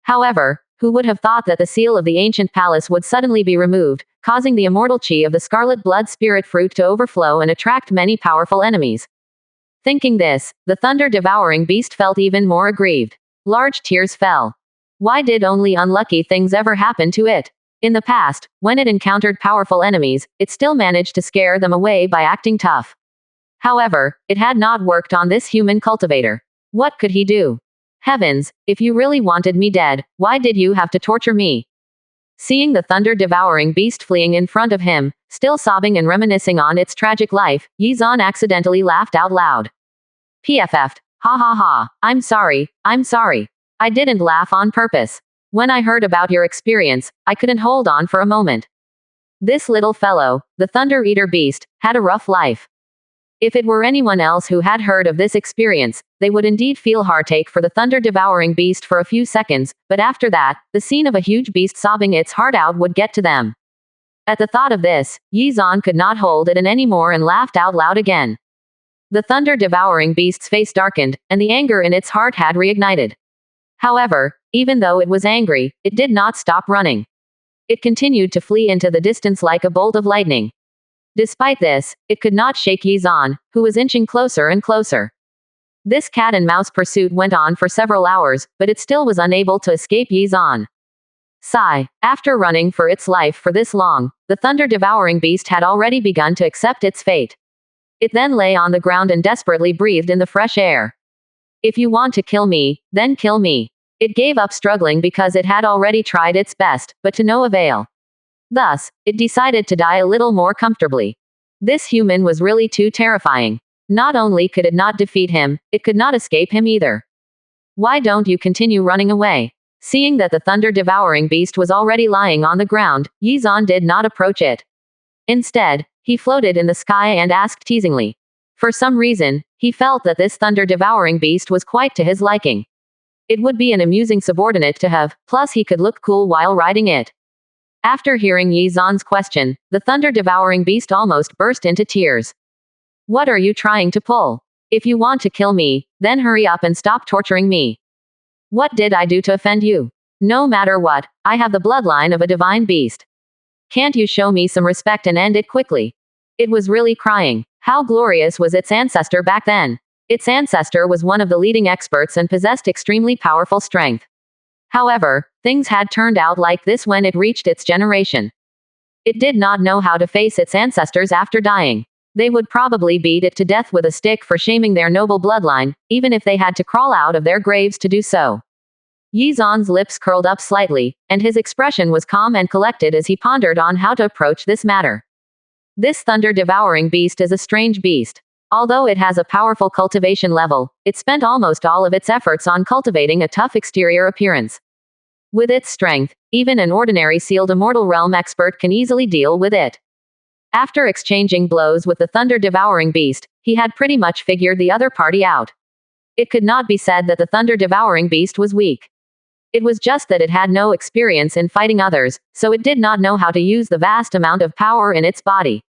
However, who would have thought that the seal of the ancient palace would suddenly be removed, causing the immortal chi of the scarlet blood spirit fruit to overflow and attract many powerful enemies? Thinking this, the thunder-devouring beast felt even more aggrieved. Large tears fell. Why did only unlucky things ever happen to it? In the past, when it encountered powerful enemies, it still managed to scare them away by acting tough. However, it had not worked on this human cultivator. What could he do? Heavens, if you really wanted me dead, why did you have to torture me? Seeing the thunder-devouring beast fleeing in front of him, still sobbing and reminiscing on its tragic life, Yi Zan accidentally laughed out loud. PFF'd. Ha ha ha. I'm sorry. I didn't laugh on purpose. When I heard about your experience, I couldn't hold on for a moment. This little fellow, the Thunder Eater beast, had a rough life. If it were anyone else who had heard of this experience, they would indeed feel heartache for the thunder-devouring beast for a few seconds, but after that, the scene of a huge beast sobbing its heart out would get to them. At the thought of this, Yi Zan could not hold it in anymore and laughed out loud again. The thunder-devouring beast's face darkened, and the anger in its heart had reignited. However, even though it was angry, it did not stop running. It continued to flee into the distance like a bolt of lightning. Despite this, it could not shake Yi Zan, who was inching closer and closer. This cat-and-mouse pursuit went on for several hours, but it still was unable to escape Yi Zan. Sigh. After running for its life for this long, the thunder-devouring beast had already begun to accept its fate. It then lay on the ground and desperately breathed in the fresh air. If you want to kill me, then kill me. It gave up struggling because it had already tried its best, but to no avail. Thus, it decided to die a little more comfortably. This human was really too terrifying. Not only could it not defeat him, it could not escape him either. Why don't you continue running away? Seeing that the thunder-devouring beast was already lying on the ground, Yi Zan did not approach it. Instead, he floated in the sky and asked teasingly. For some reason, he felt that this thunder-devouring beast was quite to his liking. It would be an amusing subordinate to have, plus he could look cool while riding it. After hearing Yi Zan's question, the thunder-devouring beast almost burst into tears. What are you trying to pull? If you want to kill me, then hurry up and stop torturing me. What did I do to offend you? No matter what, I have the bloodline of a divine beast. Can't you show me some respect and end it quickly? It was really crying. How glorious was its ancestor back then? Its ancestor was one of the leading experts and possessed extremely powerful strength. However, things had turned out like this when it reached its generation. It did not know how to face its ancestors after dying. They would probably beat it to death with a stick for shaming their noble bloodline, even if they had to crawl out of their graves to do so. Yi Zan's lips curled up slightly, and his expression was calm and collected as he pondered on how to approach this matter. This thunder-devouring beast is a strange beast. Although it has a powerful cultivation level, it spent almost all of its efforts on cultivating a tough exterior appearance. With its strength, even an ordinary sealed immortal realm expert can easily deal with it. After exchanging blows with the thunder-devouring beast, he had pretty much figured the other party out. It could not be said that the thunder-devouring beast was weak. It was just that it had no experience in fighting others, so it did not know how to use the vast amount of power in its body.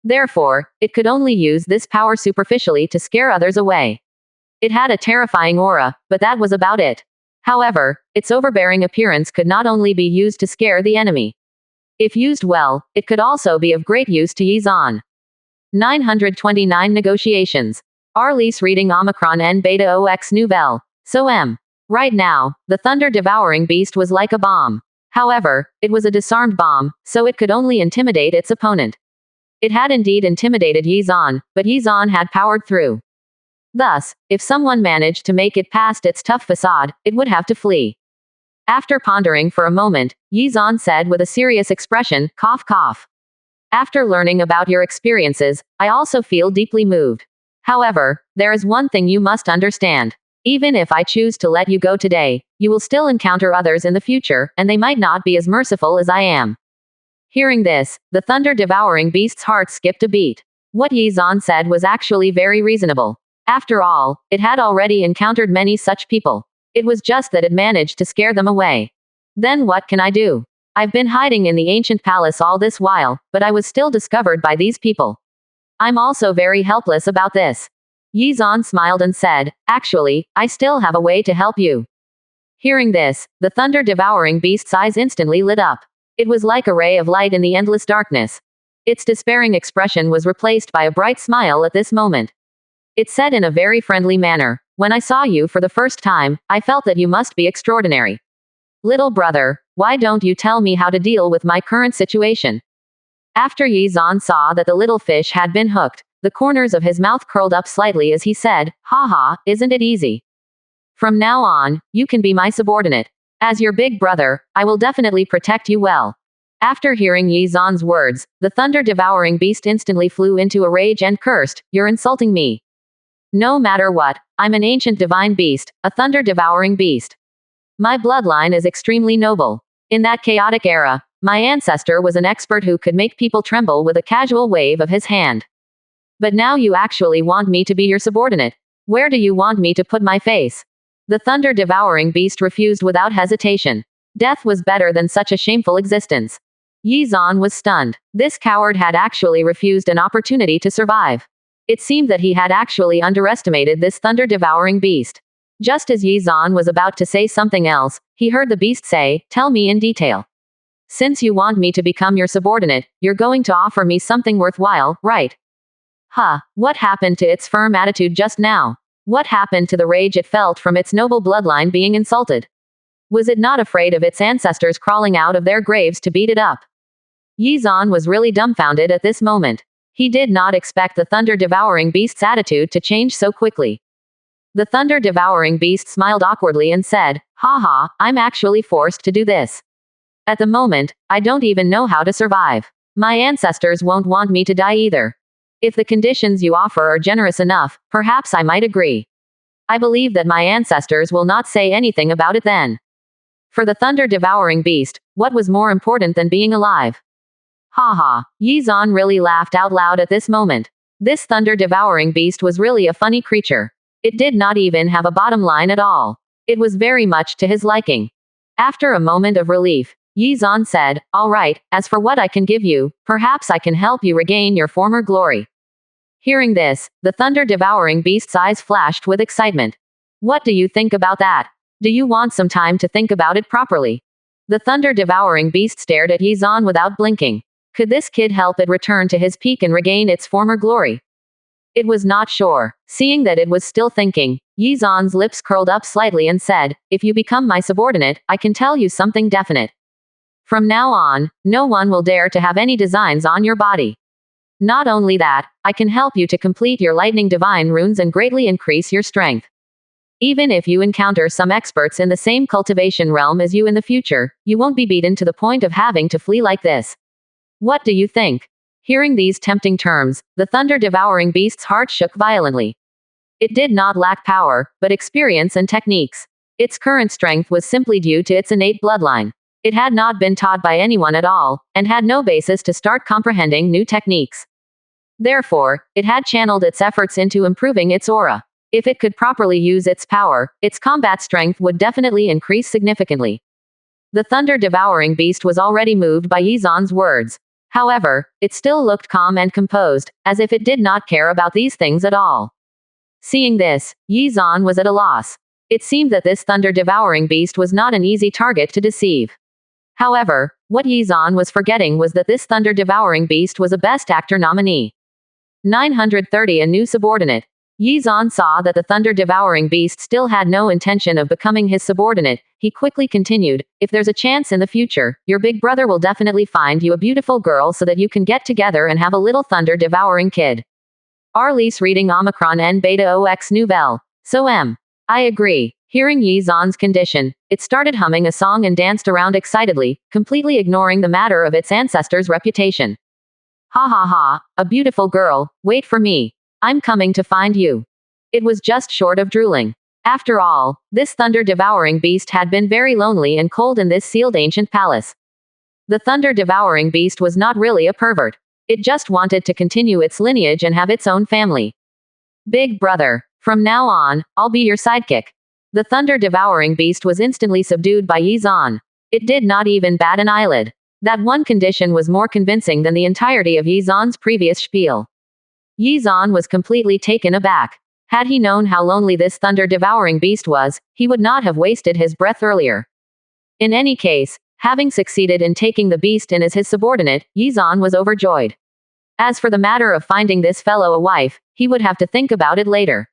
Therefore, it could only use this power superficially to scare others away. It had a terrifying aura, but that was about it. However, its overbearing appearance could not only be used to scare the enemy. If used well, it could also be of great use to Yi Zan. 929 Negotiations. Arliss reading Omicron N Beta OX Nouvelle. So M. Right now, the thunder-devouring beast was like a bomb. However, it was a disarmed bomb, so it could only intimidate its opponent. It had indeed intimidated Yizan, but Yizan had powered through. Thus, if someone managed to make it past its tough facade, it would have to flee. After pondering for a moment, Yizan said with a serious expression, cough cough. After learning about your experiences, I also feel deeply moved. However, there is one thing you must understand. Even if I choose to let you go today, you will still encounter others in the future, and they might not be as merciful as I am. Hearing this, the thunder-devouring beast's heart skipped a beat. What Yizan said was actually very reasonable. After all, it had already encountered many such people. It was just that it managed to scare them away. Then what can I do? I've been hiding in the ancient palace all this while, but I was still discovered by these people. I'm also very helpless about this. Yizan smiled and said, actually, I still have a way to help you. Hearing this, the thunder-devouring beast's eyes instantly lit up. It was like a ray of light in the endless darkness. Its despairing expression was replaced by a bright smile at this moment. It said in a very friendly manner, when I saw you for the first time, I felt that you must be extraordinary. Little brother, why don't you tell me how to deal with my current situation? After Yizan saw that the little fish had been hooked, the corners of his mouth curled up slightly as he said, haha, isn't it easy? From now on, you can be my subordinate. As your big brother, I will definitely protect you well. After hearing Yizan's words, the thunder-devouring beast instantly flew into a rage and cursed, you're insulting me. No matter what, I'm an ancient divine beast, a thunder-devouring beast. My bloodline is extremely noble. In that chaotic era, my ancestor was an expert who could make people tremble with a casual wave of his hand. But now you actually want me to be your subordinate. Where do you want me to put my face? The thunder-devouring beast refused without hesitation. Death was better than such a shameful existence. Yizan was stunned. This coward had actually refused an opportunity to survive. It seemed that he had actually underestimated this thunder-devouring beast. Just as Yizan was about to say something else, he heard the beast say, tell me in detail. Since you want me to become your subordinate, you're going to offer me something worthwhile, right? Huh, what happened to its firm attitude just now? What happened to the rage it felt from its noble bloodline being insulted? Was it not afraid of its ancestors crawling out of their graves to beat it up? Yizan was really dumbfounded at this moment. He did not expect the thunder-devouring beast's attitude to change so quickly. The thunder-devouring beast smiled awkwardly and said, haha, I'm actually forced to do this. At the moment, I don't even know how to survive. My ancestors won't want me to die either. If the conditions you offer are generous enough, perhaps I might agree. I believe that my ancestors will not say anything about it then. For the thunder-devouring beast, what was more important than being alive? Haha, Yizan really laughed out loud at this moment. This thunder-devouring beast was really a funny creature. It did not even have a bottom line at all. It was very much to his liking. After a moment of relief, Yizan said, all right, as for what I can give you, perhaps I can help you regain your former glory. Hearing this, the thunder-devouring beast's eyes flashed with excitement. What do you think about that? Do you want some time to think about it properly? The thunder-devouring beast stared at Yizan without blinking. Could this kid help it return to his peak and regain its former glory? It was not sure. Seeing that it was still thinking, Yizan's lips curled up slightly and said, if you become my subordinate, I can tell you something definite. From now on, no one will dare to have any designs on your body. Not only that, I can help you to complete your lightning divine runes and greatly increase your strength. Even if you encounter some experts in the same cultivation realm as you in the future, you won't be beaten to the point of having to flee like this. What do you think? Hearing these tempting terms, the thunder-devouring beast's heart shook violently. It did not lack power, but experience and techniques. Its current strength was simply due to its innate bloodline. It had not been taught by anyone at all, and had no basis to start comprehending new techniques. Therefore, it had channeled its efforts into improving its aura. If it could properly use its power, its combat strength would definitely increase significantly. The thunder-devouring beast was already moved by Yizan's words. However, it still looked calm and composed, as if it did not care about these things at all. Seeing this, Yizan was at a loss. It seemed that this thunder-devouring beast was not an easy target to deceive. However, what Yizan was forgetting was that this thunder-devouring beast was a Best Actor nominee. 930 A new subordinate. Yi Zan saw that the thunder-devouring beast still had no intention of becoming his subordinate. He quickly continued, if there's a chance in the future, your big brother will definitely find you a beautiful girl so that you can get together and have a little thunder-devouring kid. Arliss reading Omicron N Beta OX Nouvelle. So I agree. Hearing Yi Zan's condition, it started humming a song and danced around excitedly, completely ignoring the matter of its ancestors' reputation. Ha ha ha, a beautiful girl, wait for me. I'm coming to find you. It was just short of drooling. After all, this thunder-devouring beast had been very lonely and cold in this sealed ancient palace. The thunder-devouring beast was not really a pervert. It just wanted to continue its lineage and have its own family. Big brother, from now on, I'll be your sidekick. The thunder-devouring beast was instantly subdued by Yi Zan. It did not even bat an eyelid. That one condition was more convincing than the entirety of Yi Zan's previous spiel. Yi Zan was completely taken aback. Had he known how lonely this thunder-devouring beast was, he would not have wasted his breath earlier. In any case, having succeeded in taking the beast in as his subordinate, Yi Zan was overjoyed. As for the matter of finding this fellow a wife, he would have to think about it later.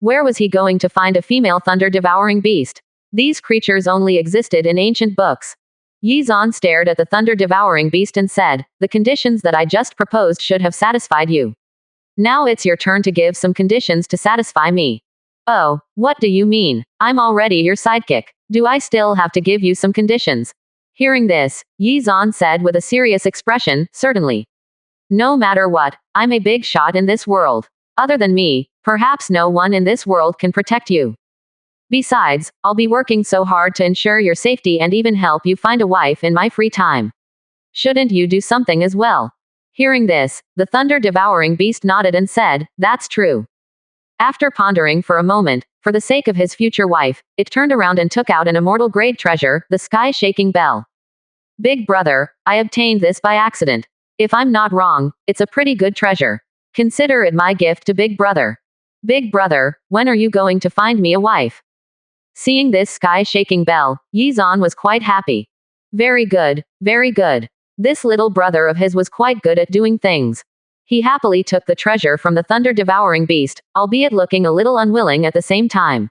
Where was he going to find a female thunder-devouring beast? These creatures only existed in ancient books. Yi Zan stared at the thunder-devouring beast and said, the conditions that I just proposed should have satisfied you. Now it's your turn to give some conditions to satisfy me. Oh, what do you mean? I'm already your sidekick. Do I still have to give you some conditions? Hearing this, Yi Zan said with a serious expression, certainly. No matter what, I'm a big shot in this world. Other than me, perhaps no one in this world can protect you. Besides, I'll be working so hard to ensure your safety and even help you find a wife in my free time. Shouldn't you do something as well? Hearing this, the thunder-devouring beast nodded and said, that's true. After pondering for a moment, for the sake of his future wife, it turned around and took out an immortal-grade treasure, the sky-shaking bell. Big brother, I obtained this by accident. If I'm not wrong, it's a pretty good treasure. Consider it my gift to Big brother. Big brother, when are you going to find me a wife? Seeing this sky-shaking bell, Yi Zan was quite happy. Very good, very good. This little brother of his was quite good at doing things. He happily took the treasure from the thunder-devouring beast, albeit looking a little unwilling at the same time.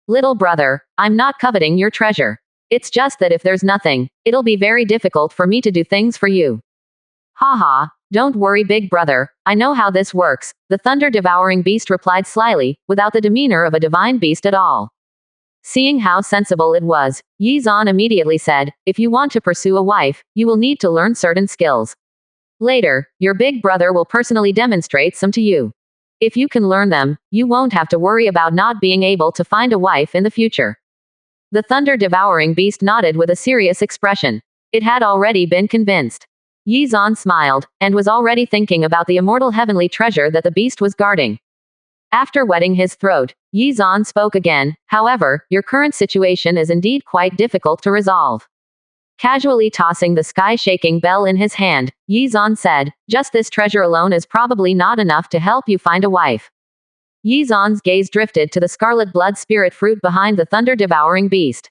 Little brother, I'm not coveting your treasure. It's just that if there's nothing, it'll be very difficult for me to do things for you. Haha, don't worry big brother, I know how this works, the thunder-devouring beast replied slyly, without the demeanor of a divine beast at all. Seeing how sensible it was, Yi Zan immediately said, if you want to pursue a wife, you will need to learn certain skills. Later, your big brother will personally demonstrate some to you. If you can learn them, you won't have to worry about not being able to find a wife in the future. The thunder-devouring beast nodded with a serious expression. It had already been convinced. Yi Zan smiled, and was already thinking about the immortal heavenly treasure that the beast was guarding. After wetting his throat, Yi Zan spoke again, however, your current situation is indeed quite difficult to resolve. Casually tossing the sky-shaking bell in his hand, Yi Zan said, just this treasure alone is probably not enough to help you find a wife. Yi Zan's gaze drifted to the scarlet blood spirit fruit behind the thunder-devouring beast.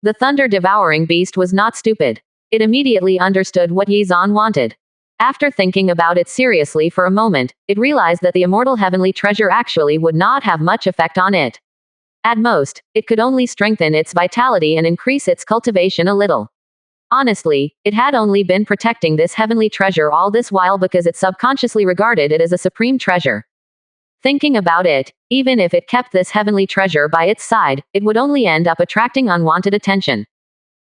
The thunder-devouring beast was not stupid. It immediately understood what Yi Zan wanted. After thinking about it seriously for a moment, it realized that the immortal heavenly treasure actually would not have much effect on it. At most, it could only strengthen its vitality and increase its cultivation a little. Honestly, it had only been protecting this heavenly treasure all this while because it subconsciously regarded it as a supreme treasure. Thinking about it, even if it kept this heavenly treasure by its side, it would only end up attracting unwanted attention.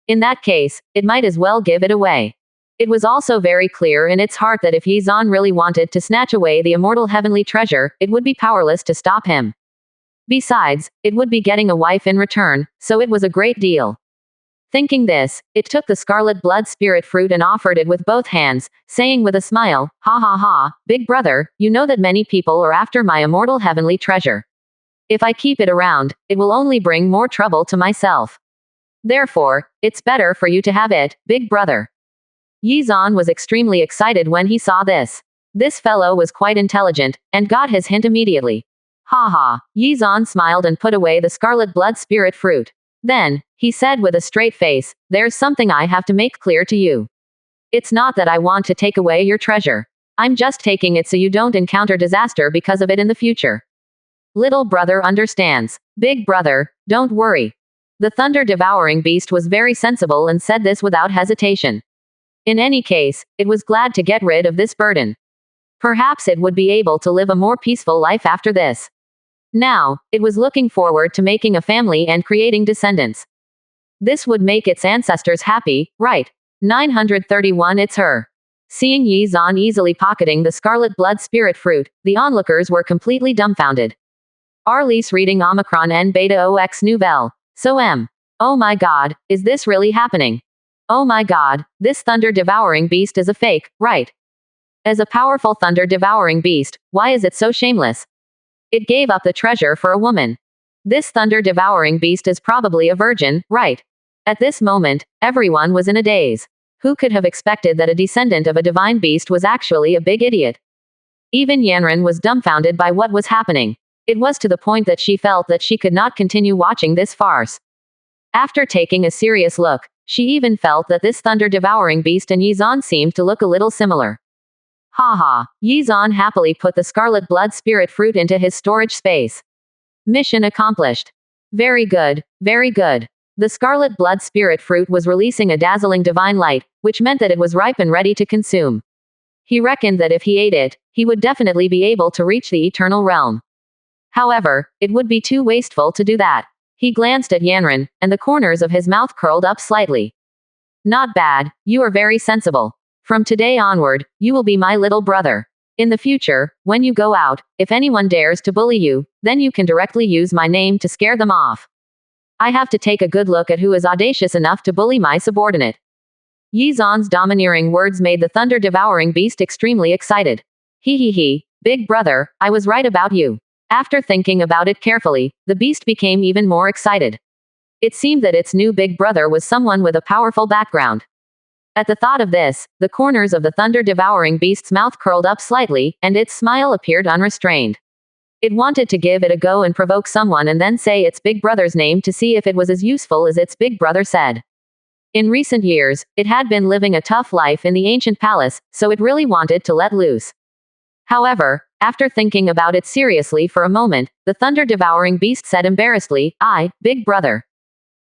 In that case, it might as well give it away. It was also very clear in its heart that if Yi Zan really wanted to snatch away the immortal heavenly treasure, it would be powerless to stop him. Besides, it would be getting a wife in return, so it was a great deal. Thinking this, it took the scarlet blood spirit fruit and offered it with both hands, saying with a smile, ha ha ha, big brother, you know that many people are after my immortal heavenly treasure. If I keep it around, it will only bring more trouble to myself. Therefore, it's better for you to have it, big brother. Yi Zan was extremely excited when he saw this. This fellow was quite intelligent, and got his hint immediately. Ha ha, Yi Zan smiled and put away the scarlet blood spirit fruit. Then, he said with a straight face, there's something I have to make clear to you. It's not that I want to take away your treasure. I'm just taking it so you don't encounter disaster because of it in the future. Little brother understands. Big brother, don't worry. The thunder-devouring beast was very sensible and said this without hesitation. In any case, it was glad to get rid of this burden. Perhaps it would be able to live a more peaceful life after this. Now, it was looking forward to making a family and creating descendants. This would make its ancestors happy, right? 931 It's her. Seeing Yi Zan easily pocketing the scarlet blood spirit fruit, the onlookers were completely dumbfounded. Arliss reading Omicron N Beta OX Nouvelle. So oh my god, is this really happening? Oh my god, this thunder-devouring beast is a fake, right? As a powerful thunder-devouring beast, why is it so shameless? It gave up the treasure for a woman. This thunder-devouring beast is probably a virgin, right? At this moment, everyone was in a daze. Who could have expected that a descendant of a divine beast was actually a big idiot? Even Yanran was dumbfounded by what was happening. It was to the point that she felt that she could not continue watching this farce. After taking a serious look, she even felt that this thunder-devouring beast and Yi Zan seemed to look a little similar. Haha, Yi Zan happily put the scarlet blood spirit fruit into his storage space. Mission accomplished. Very good, very good. The scarlet blood spirit fruit was releasing a dazzling divine light, which meant that it was ripe and ready to consume. He reckoned that if he ate it, he would definitely be able to reach the eternal realm. However, it would be too wasteful to do that. He glanced at Yanran, and the corners of his mouth curled up slightly. Not bad, you are very sensible. From today onward, you will be my little brother. In the future, when you go out, if anyone dares to bully you, then you can directly use my name to scare them off. I have to take a good look at who is audacious enough to bully my subordinate. Yi Zan's domineering words made the thunder-devouring beast extremely excited. He, big brother, I was right about you. After thinking about it carefully, the beast became even more excited. It seemed that its new big brother was someone with a powerful background. At the thought of this, the corners of the thunder-devouring beast's mouth curled up slightly, and its smile appeared unrestrained. It wanted to give it a go and provoke someone and then say its big brother's name to see if it was as useful as its big brother said. In recent years, it had been living a tough life in the ancient palace, so it really wanted to let loose. However, after thinking about it seriously for a moment, the thunder-devouring beast said embarrassedly, big brother.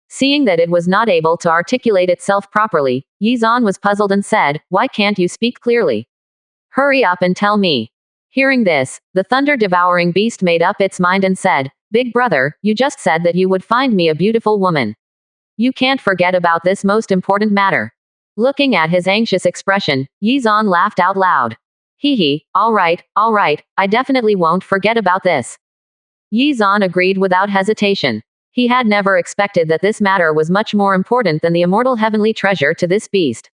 Seeing that it was not able to articulate itself properly, Yi Zan was puzzled and said, why can't you speak clearly? Hurry up and tell me. Hearing this, the thunder-devouring beast made up its mind and said, big brother, you just said that you would find me a beautiful woman. You can't forget about this most important matter. Looking at his anxious expression, Yi Zan laughed out loud. All right, I definitely won't forget about this. Yi Zan agreed without hesitation. He had never expected that this matter was much more important than the immortal heavenly treasure to this beast.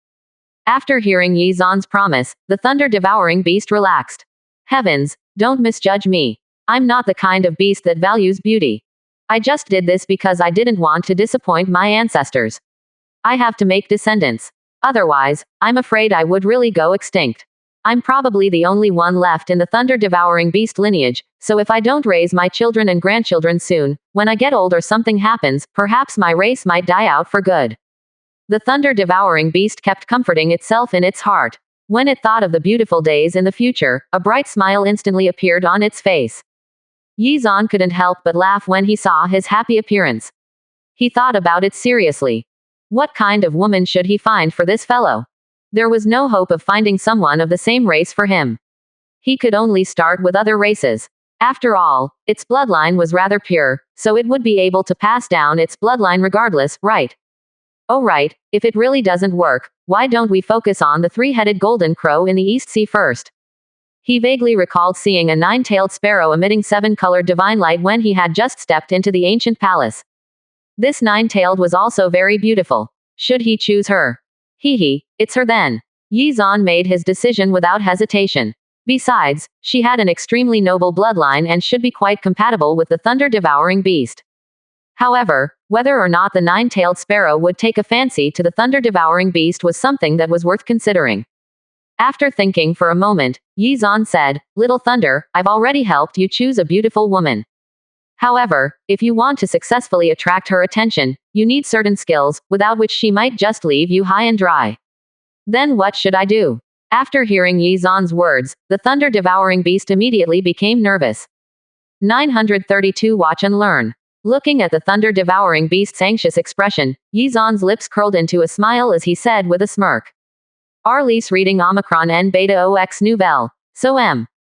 After hearing Yi Zan's promise, the thunder-devouring beast relaxed. Heavens, don't misjudge me. I'm not the kind of beast that values beauty. I just did this because I didn't want to disappoint my ancestors. I have to make descendants. Otherwise, I'm afraid I would really go extinct. I'm probably the only one left in the thunder-devouring beast lineage, so if I don't raise my children and grandchildren soon, when I get old or something happens, perhaps my race might die out for good. The thunder-devouring beast kept comforting itself in its heart. When it thought of the beautiful days in the future, a bright smile instantly appeared on its face. Yi Zan couldn't help but laugh when he saw his happy appearance. He thought about it seriously. What kind of woman should he find for this fellow? There was no hope of finding someone of the same race for him. He could only start with other races. After all, its bloodline was rather pure, so it would be able to pass down its bloodline regardless, right? Oh right, if it really doesn't work, why don't we focus on the three-headed golden crow in the East Sea first? He vaguely recalled seeing a nine-tailed sparrow emitting seven-colored divine light when he had just stepped into the ancient palace. This nine-tailed was also very beautiful. Should he choose her? It's her then. Yi Zan made his decision without hesitation. Besides, she had an extremely noble bloodline and should be quite compatible with the thunder-devouring beast. However, whether or not the nine-tailed sparrow would take a fancy to the thunder-devouring beast was something that was worth considering. After thinking for a moment, Yi Zan said, Little Thunder, I've already helped you choose a beautiful woman. However, if you want to successfully attract her attention, you need certain skills, without which she might just leave you high and dry. Then what should I do? After hearing Yi Zan's words, the thunder-devouring beast immediately became nervous. 932 Watch and learn. Looking at the thunder-devouring beast's anxious expression, Yizan's lips curled into a smile as he said with a smirk. Arliss reading Omicron N Beta OX Nouvelle. So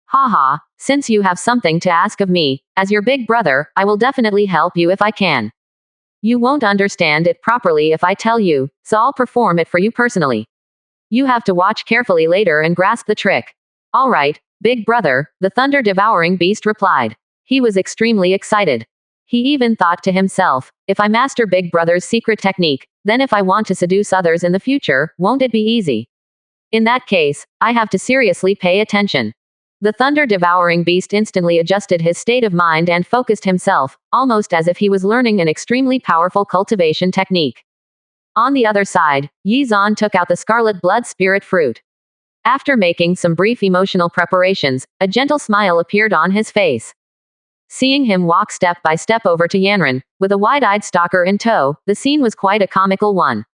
Haha, since you have something to ask of me, as your big brother, I will definitely help you if I can. You won't understand it properly if I tell you, so I'll perform it for you personally. You have to watch carefully later and grasp the trick. Alright, big brother, the thunder-devouring beast replied. He was extremely excited. He even thought to himself, if I master Big Brother's secret technique, then if I want to seduce others in the future, won't it be easy? In that case, I have to seriously pay attention. The thunder-devouring beast instantly adjusted his state of mind and focused himself, almost as if he was learning an extremely powerful cultivation technique. On the other side, Yizan took out the scarlet blood spirit fruit. After making some brief emotional preparations, a gentle smile appeared on his face. Seeing him walk step by step over to Yanran, with a wide-eyed stalker in tow, the scene was quite a comical one.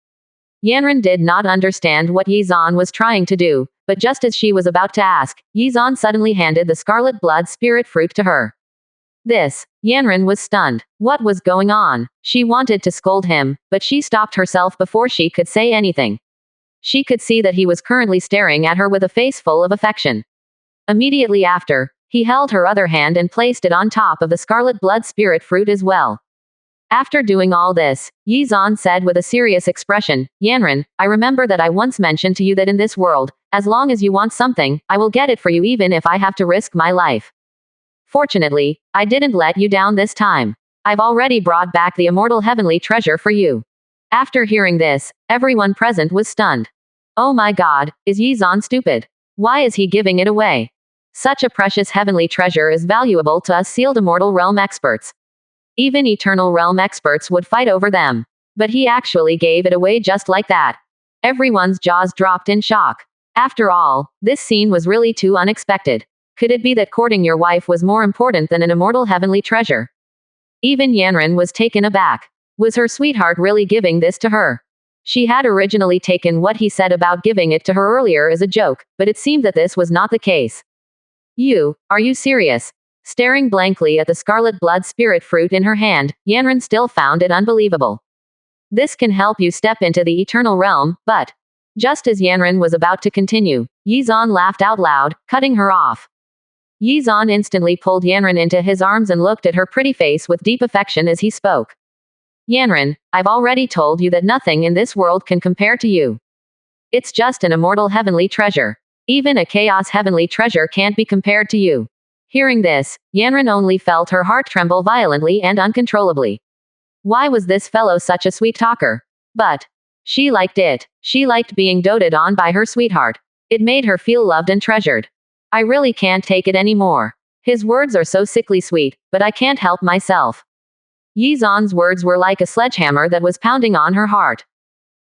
Yanran did not understand what Yizan was trying to do, but just as she was about to ask, Yizan suddenly handed the scarlet blood spirit fruit to her. Yanran was stunned. What was going on? She wanted to scold him, but she stopped herself before she could say anything. She could see that he was currently staring at her with a face full of affection. Immediately after, he held her other hand and placed it on top of the scarlet blood spirit fruit as well. After doing all this, Yizan said with a serious expression, Yanran, I remember that I once mentioned to you that in this world, as long as you want something, I will get it for you even if I have to risk my life. Fortunately, I didn't let you down this time. I've already brought back the immortal heavenly treasure for you. After hearing this, everyone present was stunned. Oh my god, is Yizan stupid? Why is he giving it away? Such a precious heavenly treasure is valuable to us sealed immortal realm experts. Even eternal realm experts would fight over them. But he actually gave it away just like that. Everyone's jaws dropped in shock. After all, this scene was really too unexpected. Could it be that courting your wife was more important than an immortal heavenly treasure? Even Yanran was taken aback. Was her sweetheart really giving this to her? She had originally taken what he said about giving it to her earlier as a joke, but it seemed that this was not the case. Are you serious? Staring blankly at the scarlet blood spirit fruit in her hand, Yanran still found it unbelievable. This can help you step into the eternal realm, but... Just as Yanran was about to continue, Yizan laughed out loud, cutting her off. Yizan instantly pulled Yanran into his arms and looked at her pretty face with deep affection as he spoke. Yanran, I've already told you that nothing in this world can compare to you. It's just an immortal heavenly treasure. Even a chaos heavenly treasure can't be compared to you. Hearing this, Yanran only felt her heart tremble violently and uncontrollably. Why was this fellow such a sweet talker? But she liked it. She liked being doted on by her sweetheart. It made her feel loved and treasured. I really can't take it anymore. His words are so sickly sweet, but I can't help myself. Yizan's words were like a sledgehammer that was pounding on her heart.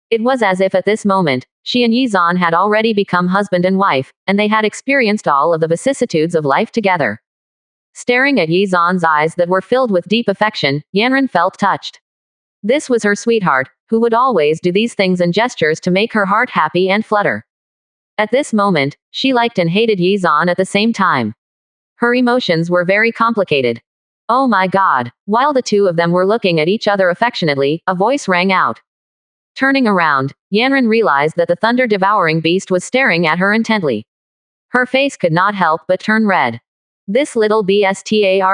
It was as if at this moment, she and Yizan had already become husband and wife, and they had experienced all of the vicissitudes of life together. Staring at Yizan's eyes that were filled with deep affection, Yanran felt touched. This was her sweetheart, who would always do these things and gestures to make her heart happy and flutter. At this moment, she liked and hated Yizan at the same time. Her emotions were very complicated. Oh my god. While the two of them were looking at each other affectionately, a voice rang out. Turning around, Yanran realized that the thunder-devouring beast was staring at her intently. Her face could not help but turn red. This little bastard.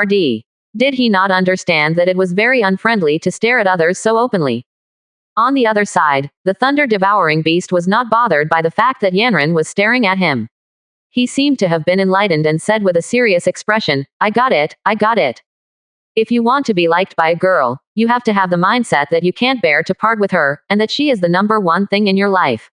Did he not understand that it was very unfriendly to stare at others so openly? On the other side, the thunder-devouring beast was not bothered by the fact that Yanran was staring at him. He seemed to have been enlightened and said with a serious expression, I got it. If you want to be liked by a girl, you have to have the mindset that you can't bear to part with her, and that she is the number one thing in your life.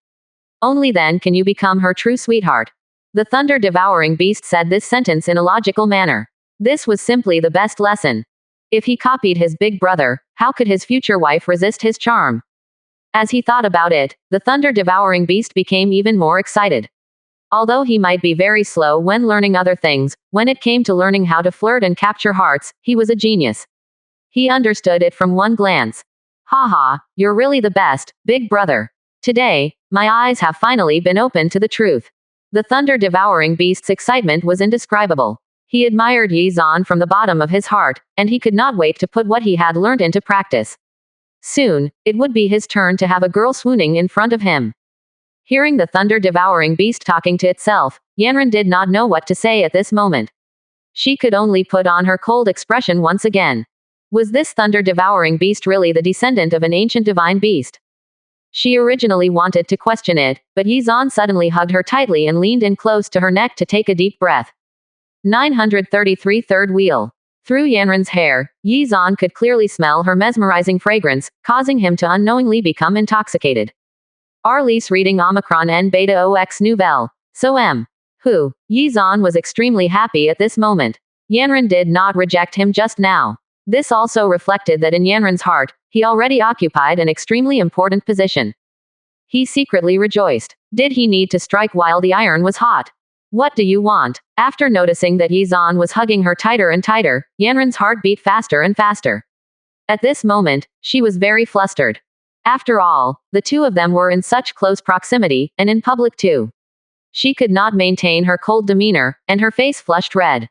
Only then can you become her true sweetheart. The thunder-devouring beast said this sentence in a logical manner. This was simply the best lesson. If he copied his big brother, how could his future wife resist his charm? As he thought about it, the thunder-devouring beast became even more excited. Although he might be very slow when learning other things, when it came to learning how to flirt and capture hearts, he was a genius. He understood it from one glance. Haha, you're really the best, big brother. Today, my eyes have finally been opened to the truth. The thunder-devouring beast's excitement was indescribable. He admired Yi Zan from the bottom of his heart, and he could not wait to put what he had learned into practice. Soon, it would be his turn to have a girl swooning in front of him. Hearing the thunder-devouring beast talking to itself, Yanran did not know what to say at this moment. She could only put on her cold expression once again. Was this thunder-devouring beast really the descendant of an ancient divine beast? She originally wanted to question it, but Yi Zan suddenly hugged her tightly and leaned in close to her neck to take a deep breath. 933 Third Wheel. Through Yanran's hair, Yi Zan could clearly smell her mesmerizing fragrance, causing him to unknowingly become intoxicated. Arliss reading Omicron N Beta OX Nouvelle. So M. Who? Yi Zan was extremely happy at this moment. Yanran did not reject him just now. This also reflected that in Yanran's heart, he already occupied an extremely important position. He secretly rejoiced. Did he need to strike while the iron was hot? What do you want? After noticing that Yi Zan was hugging her tighter and tighter, Yanran's heart beat faster and faster. At this moment, she was very flustered. After all, the two of them were in such close proximity, and in public too. She could not maintain her cold demeanor, and her face flushed red.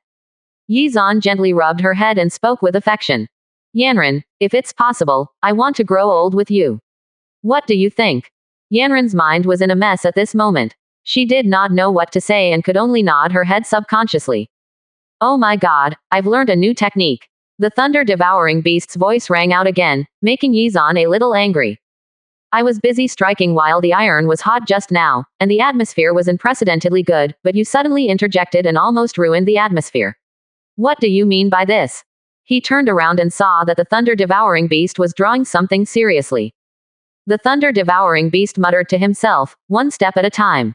Yi Zan gently rubbed her head and spoke with affection. Yanran, if it's possible, I want to grow old with you. What do you think? Yanran's mind was in a mess at this moment. She did not know what to say and could only nod her head subconsciously. Oh my god, I've learned a new technique. The thunder-devouring beast's voice rang out again, making Yi Zan a little angry. I was busy striking while the iron was hot just now, and the atmosphere was unprecedentedly good, but you suddenly interjected and almost ruined the atmosphere. What do you mean by this? He turned around and saw that the thunder-devouring beast was drawing something seriously. The thunder-devouring beast muttered to himself, one step at a time.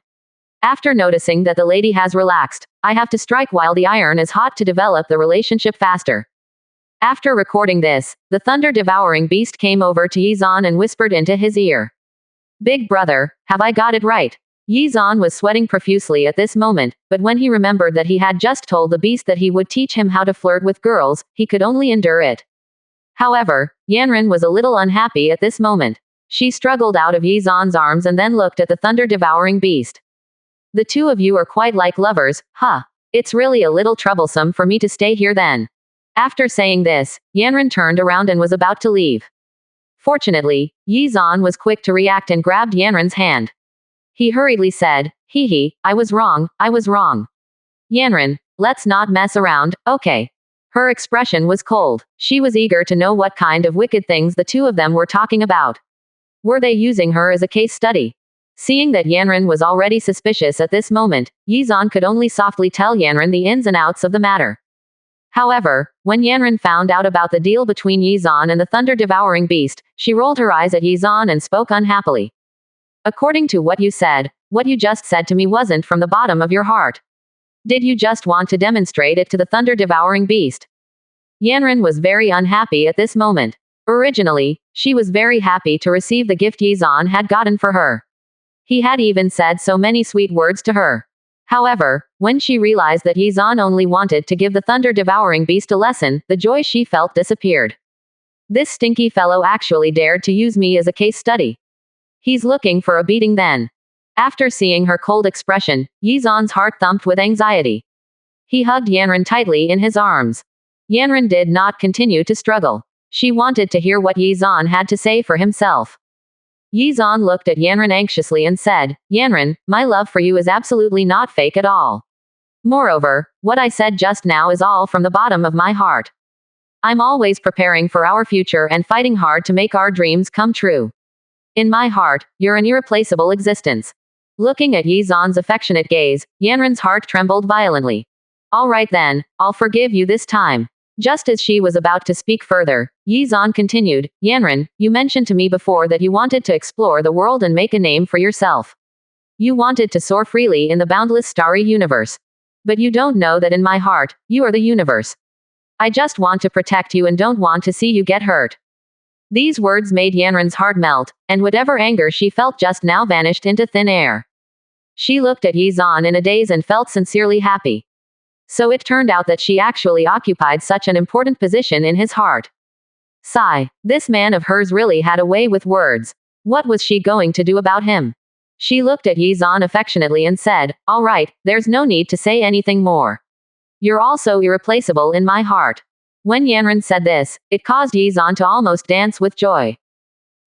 After noticing that the lady has relaxed, I have to strike while the iron is hot to develop the relationship faster. After recording this, the thunder-devouring beast came over to Yi Zan and whispered into his ear. Big brother, have I got it right? Yi Zan was sweating profusely at this moment, but when he remembered that he had just told the beast that he would teach him how to flirt with girls, he could only endure it. However, Yanran was a little unhappy at this moment. She struggled out of Yi Zan's arms and then looked at the thunder-devouring beast. The two of you are quite like lovers, huh? It's really a little troublesome for me to stay here then. After saying this, Yanran turned around and was about to leave. Fortunately, Yi Zan was quick to react and grabbed Yanran's hand. He hurriedly said, I was wrong, I was wrong. Yanran, let's not mess around, okay? Her expression was cold. She was eager to know what kind of wicked things the two of them were talking about. Were they using her as a case study? Seeing that Yanran was already suspicious at this moment, Yi Zan could only softly tell Yanran the ins and outs of the matter. However, when Yanran found out about the deal between Yi Zan and the thunder-devouring beast, she rolled her eyes at Yi Zan and spoke unhappily. According to what you said, what you just said to me wasn't from the bottom of your heart. Did you just want to demonstrate it to the thunder-devouring beast? Yanran was very unhappy at this moment. Originally, she was very happy to receive the gift Yi Zan had gotten for her. He had even said so many sweet words to her. However, when she realized that Yi Zan only wanted to give the thunder-devouring beast a lesson, the joy she felt disappeared. This stinky fellow actually dared to use me as a case study. He's looking for a beating then. After seeing her cold expression, Yi Zan's heart thumped with anxiety. He hugged Yanran tightly in his arms. Yanran did not continue to struggle. She wanted to hear what Yi Zan had to say for himself. Yi Zan looked at Yanran anxiously and said, Yanran, my love for you is absolutely not fake at all. Moreover, what I said just now is all from the bottom of my heart. I'm always preparing for our future and fighting hard to make our dreams come true. In my heart, you're an irreplaceable existence. Looking at Yi Zan's affectionate gaze, Yanran's heart trembled violently. All right then, I'll forgive you this time. Just as she was about to speak further, Yi Zan continued, Yanran, you mentioned to me before that you wanted to explore the world and make a name for yourself. You wanted to soar freely in the boundless starry universe. But you don't know that in my heart, you are the universe. I just want to protect you and don't want to see you get hurt. These words made Yanran's heart melt, and whatever anger she felt just now vanished into thin air. She looked at Yi Zan in a daze and felt sincerely happy. So it turned out that she actually occupied such an important position in his heart. Sigh, this man of hers really had a way with words. What was she going to do about him? She looked at Yi Zan affectionately and said, all right, there's no need to say anything more. You're also irreplaceable in my heart. When Yanran said this, it caused Yizan to almost dance with joy.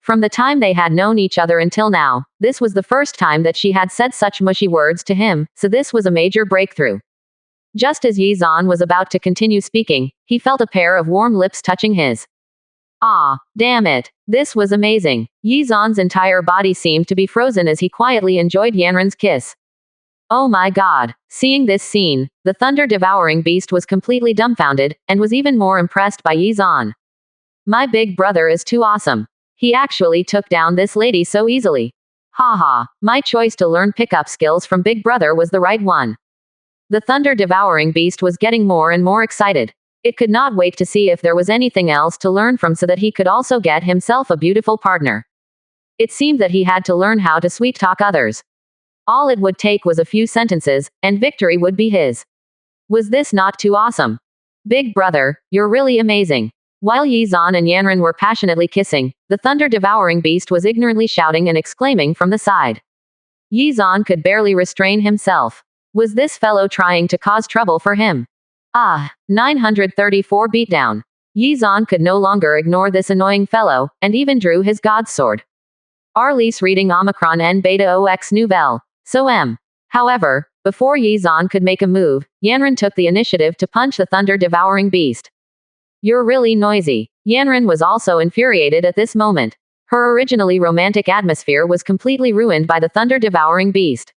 From the time they had known each other until now, this was the first time that she had said such mushy words to him, so this was a major breakthrough. Just as Yizan was about to continue speaking, he felt a pair of warm lips touching his. Ah, damn it. This was amazing. Yizan's entire body seemed to be frozen as he quietly enjoyed Yanran's kiss. Oh my god. Seeing this scene, the thunder-devouring beast was completely dumbfounded, and was even more impressed by Yizan. My big brother is too awesome. He actually took down this lady so easily. Haha, my choice to learn pickup skills from Big Brother was the right one. The thunder-devouring beast was getting more and more excited. It could not wait to see if there was anything else to learn from so that he could also get himself a beautiful partner. It seemed that he had to learn how to sweet-talk others. All it would take was a few sentences, and victory would be his. Was this not too awesome? Big brother, you're really amazing. While Yizan and Yanran were passionately kissing, the thunder-devouring beast was ignorantly shouting and exclaiming from the side. Yizan could barely restrain himself. Was this fellow trying to cause trouble for him? 934 beatdown. Yizan could no longer ignore this annoying fellow, and even drew his god's sword. Arliss reading Omicron N Beta OX Nouvelle. So M. However, before Yizan could make a move, Yanran took the initiative to punch the thunder-devouring beast. You're really noisy. Yanran was also infuriated at this moment. Her originally romantic atmosphere was completely ruined by the thunder-devouring beast.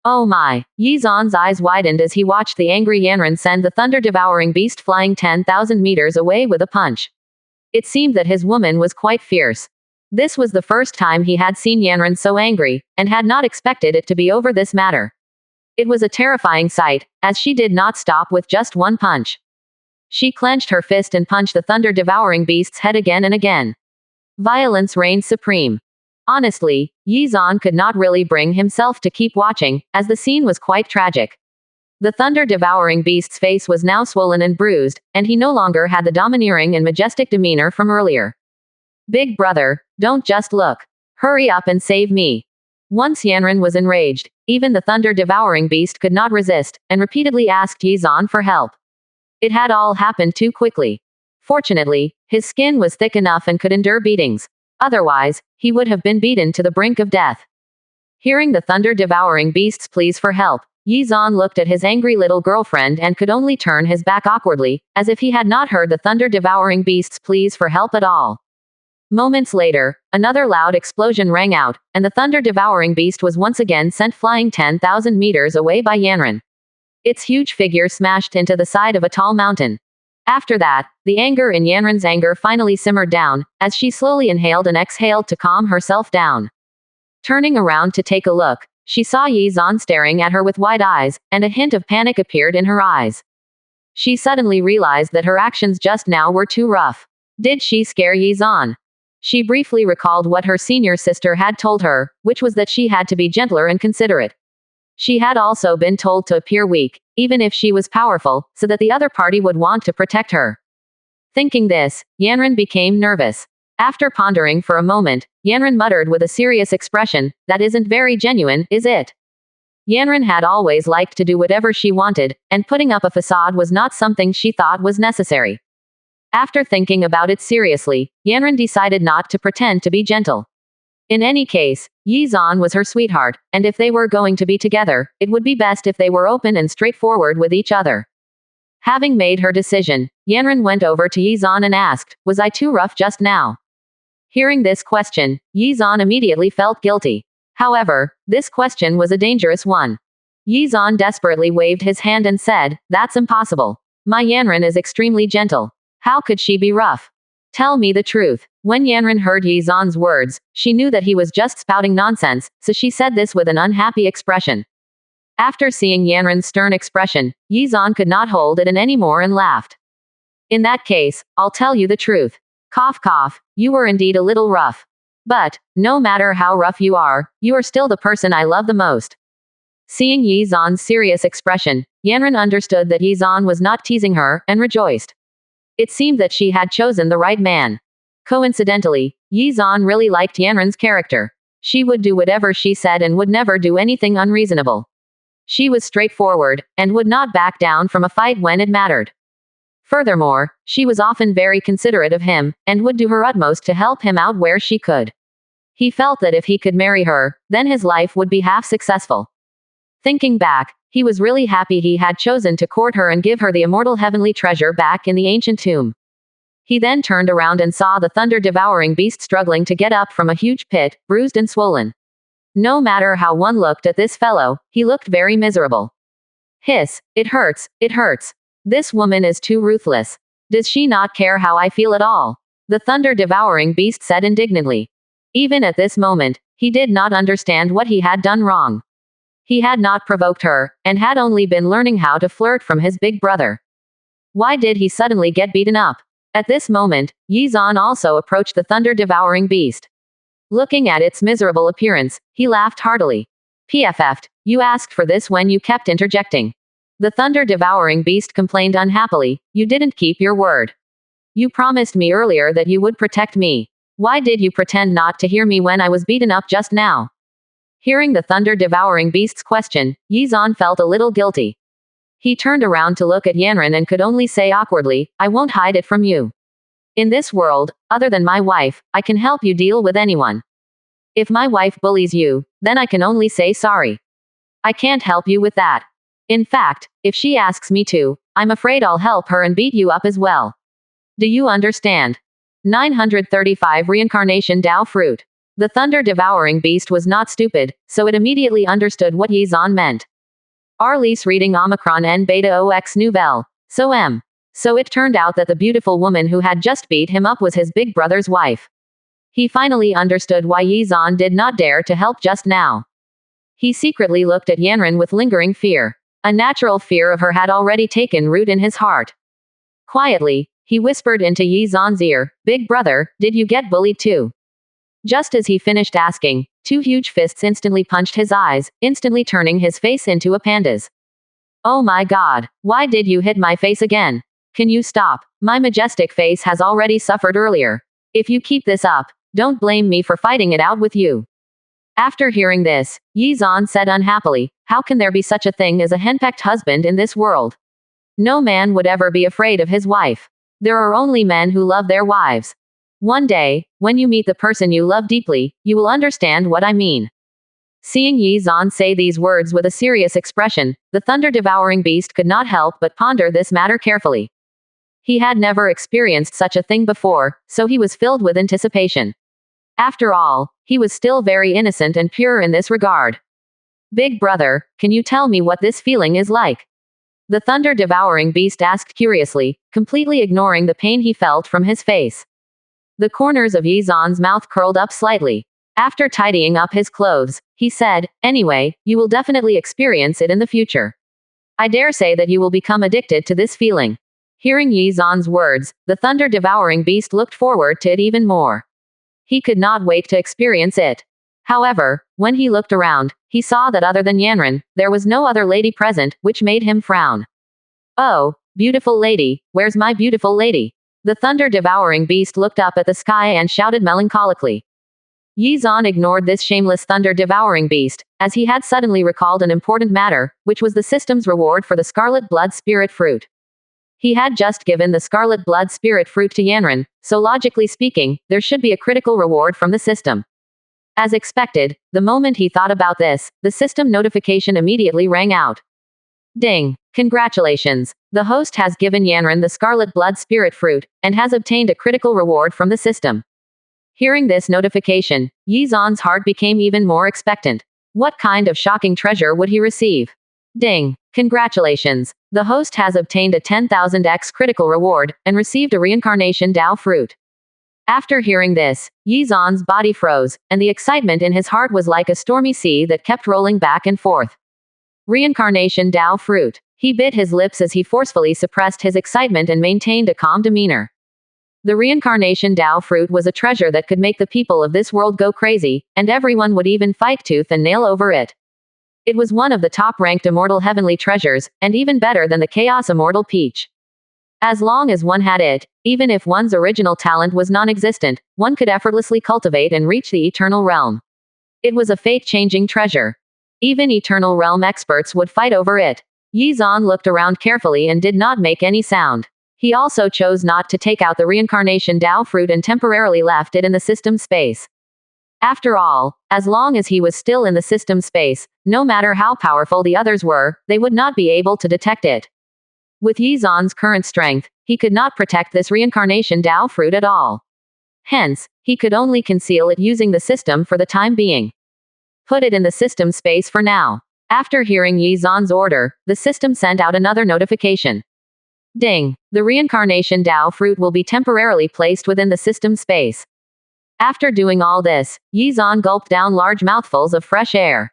Oh my. Yizan's eyes widened as he watched the angry Yanran send the thunder-devouring beast flying 10,000 meters away with a punch. It seemed that his woman was quite fierce. This was the first time he had seen Yanran so angry, and had not expected it to be over this matter. It was a terrifying sight, as she did not stop with just one punch. She clenched her fist and punched the thunder-devouring beast's head again and again. Violence reigned supreme. Honestly, Yizan could not really bring himself to keep watching, as the scene was quite tragic. The thunder-devouring beast's face was now swollen and bruised, and he no longer had the domineering and majestic demeanor from earlier. Big brother, don't just look. Hurry up and save me. Once Yanran was enraged, even the thunder-devouring beast could not resist, and repeatedly asked Yizan for help. It had all happened too quickly. Fortunately, his skin was thick enough and could endure beatings. Otherwise, he would have been beaten to the brink of death. Hearing the thunder-devouring beast's pleas for help, Yizan looked at his angry little girlfriend and could only turn his back awkwardly, as if he had not heard the thunder-devouring beast's pleas for help at all. Moments later, another loud explosion rang out, and the thunder-devouring beast was once again sent flying 10,000 meters away by Yanran. Its huge figure smashed into the side of a tall mountain. After that, the anger in Yanran's anger finally simmered down, as she slowly inhaled and exhaled to calm herself down. Turning around to take a look, she saw Yizan staring at her with wide eyes, and a hint of panic appeared in her eyes. She suddenly realized that her actions just now were too rough. Did she scare Yizan? She briefly recalled what her senior sister had told her, which was that she had to be gentler and considerate. She had also been told to appear weak, even if she was powerful, so that the other party would want to protect her. Thinking this, Yanran became nervous. After pondering for a moment, Yanran muttered with a serious expression, "That isn't very genuine, is it?" Yanran had always liked to do whatever she wanted, and putting up a facade was not something she thought was necessary. After thinking about it seriously, Yanran decided not to pretend to be gentle. In any case, Yizan was her sweetheart, and if they were going to be together, it would be best if they were open and straightforward with each other. Having made her decision, Yanran went over to Yizan and asked, "Was I too rough just now?" Hearing this question, Yizan immediately felt guilty. However, this question was a dangerous one. Yizan desperately waved his hand and said, "That's impossible. My Yanran is extremely gentle. How could she be rough? Tell me the truth." When Yanran heard Yizan's words, she knew that he was just spouting nonsense, so she said this with an unhappy expression. After seeing Yanran's stern expression, Yizan could not hold it in anymore and laughed. "In that case, I'll tell you the truth. Cough cough, you were indeed a little rough. But, no matter how rough you are still the person I love the most." Seeing Yizan's serious expression, Yanran understood that Yizan was not teasing her, and rejoiced. It seemed that she had chosen the right man. Coincidentally, Yizan really liked Yanran's character. She would do whatever she said and would never do anything unreasonable. She was straightforward, and would not back down from a fight when it mattered. Furthermore, she was often very considerate of him, and would do her utmost to help him out where she could. He felt that if he could marry her, then his life would be half successful. Thinking back, he was really happy he had chosen to court her and give her the immortal heavenly treasure back in the ancient tomb. He then turned around and saw the thunder-devouring beast struggling to get up from a huge pit, bruised and swollen. No matter how one looked at this fellow, he looked very miserable. Hiss, it hurts, it hurts. This woman is too ruthless. Does she not care how I feel at all? The thunder-devouring beast said indignantly. Even at this moment, he did not understand what he had done wrong. He had not provoked her, and had only been learning how to flirt from his big brother. Why did he suddenly get beaten up? At this moment, Yi Zan also approached the thunder-devouring beast. Looking at its miserable appearance, he laughed heartily. PFF'd, you asked for this when you kept interjecting. The thunder-devouring beast complained unhappily, you didn't keep your word. You promised me earlier that you would protect me. Why did you pretend not to hear me when I was beaten up just now? Hearing the thunder-devouring beast's question, Yi Zan felt a little guilty. He turned around to look at Yanran and could only say awkwardly, I won't hide it from you. In this world, other than my wife, I can help you deal with anyone. If my wife bullies you, then I can only say sorry. I can't help you with that. In fact, if she asks me to, I'm afraid I'll help her and beat you up as well. Do you understand? 935 Reincarnation Tao Fruit. The thunder-devouring beast was not stupid, so it immediately understood what Yi Zan meant. Arliss reading Omicron N Beta OX Nouvelle. So it turned out that the beautiful woman who had just beat him up was his big brother's wife. He finally understood why Yi Zan did not dare to help just now. He secretly looked at Yanran with lingering fear. A natural fear of her had already taken root in his heart. Quietly, he whispered into Yi Zan's ear, Big brother, did you get bullied too? Just as he finished asking, two huge fists instantly punched his eyes, instantly turning his face into a panda's. Oh my god, why did you hit my face again? Can you stop? My majestic face has already suffered earlier. If you keep this up, don't blame me for fighting it out with you. After hearing this, Yi Zan said unhappily, how can there be such a thing as a henpecked husband in this world? No man would ever be afraid of his wife. There are only men who love their wives. One day, when you meet the person you love deeply, you will understand what I mean. Seeing Yi Zan say these words with a serious expression, the thunder-devouring beast could not help but ponder this matter carefully. He had never experienced such a thing before, so he was filled with anticipation. After all, he was still very innocent and pure in this regard. Big brother, can you tell me what this feeling is like? The thunder-devouring beast asked curiously, completely ignoring the pain he felt from his face. The corners of Yi Zan's mouth curled up slightly. After tidying up his clothes, he said, anyway, you will definitely experience it in the future. I dare say that you will become addicted to this feeling. Hearing Yi Zan's words, the thunder-devouring beast looked forward to it even more. He could not wait to experience it. However, when he looked around, he saw that other than Yanran, there was no other lady present, which made him frown. Oh, beautiful lady, where's my beautiful lady? The thunder-devouring beast looked up at the sky and shouted melancholically. Yi Zan ignored this shameless thunder-devouring beast, as he had suddenly recalled an important matter, which was the system's reward for the scarlet blood spirit fruit. He had just given the scarlet blood spirit fruit to Yanran, so logically speaking, there should be a critical reward from the system. As expected, the moment he thought about this, the system notification immediately rang out. Ding! Congratulations! The host has given Yanran the scarlet blood spirit fruit, and has obtained a critical reward from the system. Hearing this notification, Yi Zan's heart became even more expectant. What kind of shocking treasure would he receive? Ding! Congratulations! The host has obtained a 10,000x critical reward, and received a reincarnation Tao fruit. After hearing this, Yi Zan's body froze, and the excitement in his heart was like a stormy sea that kept rolling back and forth. Reincarnation Tao fruit. He bit his lips as he forcefully suppressed his excitement and maintained a calm demeanor. The reincarnation Tao fruit was a treasure that could make the people of this world go crazy, and everyone would even fight tooth and nail over it. It was one of the top-ranked immortal heavenly treasures, and even better than the Chaos Immortal Peach. As long as one had it, even if one's original talent was non-existent, one could effortlessly cultivate and reach the eternal realm. It was a fate-changing treasure. Even Eternal Realm experts would fight over it. Yi Zan looked around carefully and did not make any sound. He also chose not to take out the reincarnation Dao fruit and temporarily left it in the system space. After all, as long as he was still in the system space, no matter how powerful the others were, they would not be able to detect it. With Yi Zan's current strength, he could not protect this reincarnation Dao fruit at all. Hence, he could only conceal it using the system for the time being. Put it in the system space for now. After hearing Yi Zan's order, the system sent out another notification. Ding! The reincarnation Dao fruit will be temporarily placed within the system space. After doing all this, Yi Zan gulped down large mouthfuls of fresh air.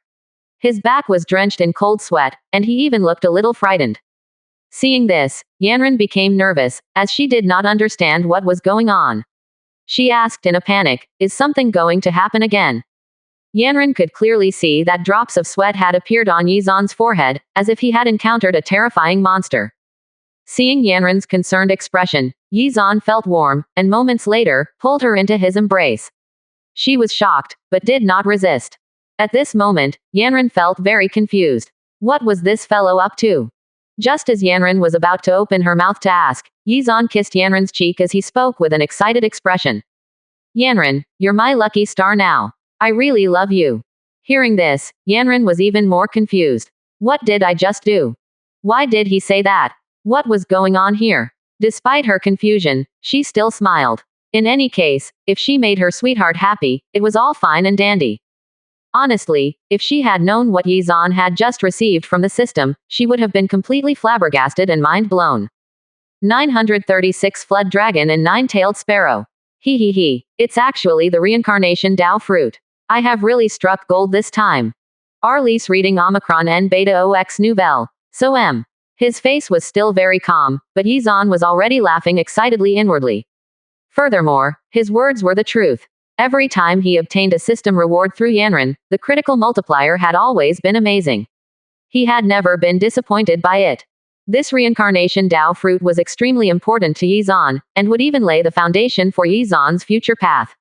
His back was drenched in cold sweat, and he even looked a little frightened. Seeing this, Yanran became nervous, as she did not understand what was going on. She asked in a panic, "Is something going to happen again?" Yanran could clearly see that drops of sweat had appeared on Yi Zan's forehead, as if he had encountered a terrifying monster. Seeing Yanran's concerned expression, Yi Zan felt warm, and moments later, pulled her into his embrace. She was shocked, but did not resist. At this moment, Yanran felt very confused. What was this fellow up to? Just as Yanran was about to open her mouth to ask, Yi Zan kissed Yanran's cheek as he spoke with an excited expression. "Yanran, you're my lucky star now. I really love you." Hearing this, Yanran was even more confused. What did I just do? Why did he say that? What was going on here? Despite her confusion, she still smiled. In any case, if she made her sweetheart happy, it was all fine and dandy. Honestly, if she had known what Yi Zan had just received from the system, she would have been completely flabbergasted and mind blown. 936 Flood Dragon and Nine-Tailed Sparrow. He. It's actually the reincarnation Dao fruit. I have really struck gold this time. Arliss reading Omicron N Beta OX Nouvelle. So M. His face was still very calm, but Yi Zan was already laughing excitedly inwardly. Furthermore, his words were the truth. Every time he obtained a system reward through Yanran, the critical multiplier had always been amazing. He had never been disappointed by it. This reincarnation Dao fruit was extremely important to Yi Zan, and would even lay the foundation for Yi Zan's future path.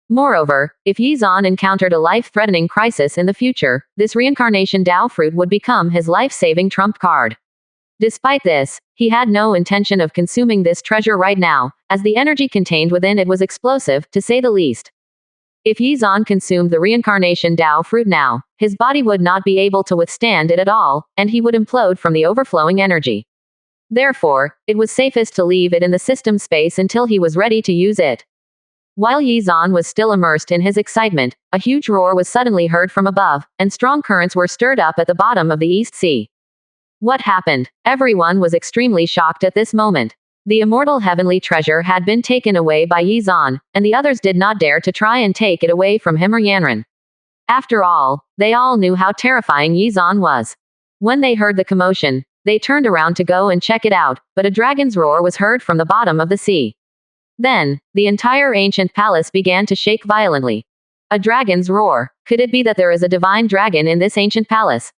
Moreover, if Yi Zan encountered a life-threatening crisis in the future, this reincarnation Dao fruit would become his life-saving trump card. Despite this, he had no intention of consuming this treasure right now, as the energy contained within it was explosive, to say the least. If Yi Zan consumed the reincarnation Dao fruit now, his body would not be able to withstand it at all, and he would implode from the overflowing energy. Therefore, it was safest to leave it in the system space until he was ready to use it. While Yi Zan was still immersed in his excitement, a huge roar was suddenly heard from above, and strong currents were stirred up at the bottom of the East Sea. What happened? Everyone was extremely shocked at this moment. The immortal heavenly treasure had been taken away by Yi Zan, and the others did not dare to try and take it away from him or Yanran. After all, they all knew how terrifying Yi Zan was. When they heard the commotion, they turned around to go and check it out, but a dragon's roar was heard from the bottom of the sea. Then, the entire ancient palace began to shake violently. A dragon's roar. Could it be that there is a divine dragon in this ancient palace?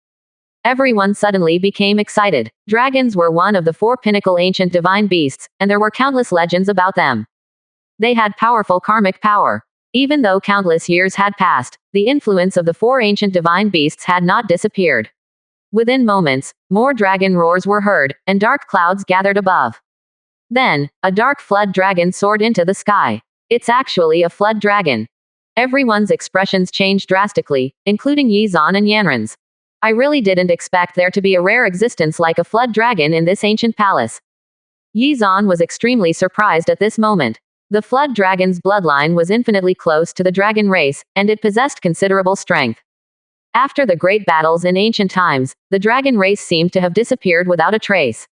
Everyone suddenly became excited. Dragons were one of the four pinnacle ancient divine beasts, and there were countless legends about them. They had powerful karmic power. Even though countless years had passed, the influence of the four ancient divine beasts had not disappeared. Within moments, more dragon roars were heard, and dark clouds gathered above. Then, a dark flood dragon soared into the sky. It's actually a flood dragon. Everyone's expressions changed drastically, including Yi Zan and Yanran's. I really didn't expect there to be a rare existence like a flood dragon in this ancient palace. Yi Zan was extremely surprised at this moment. The flood dragon's bloodline was infinitely close to the dragon race, and it possessed considerable strength. After the great battles in ancient times, the dragon race seemed to have disappeared without a trace.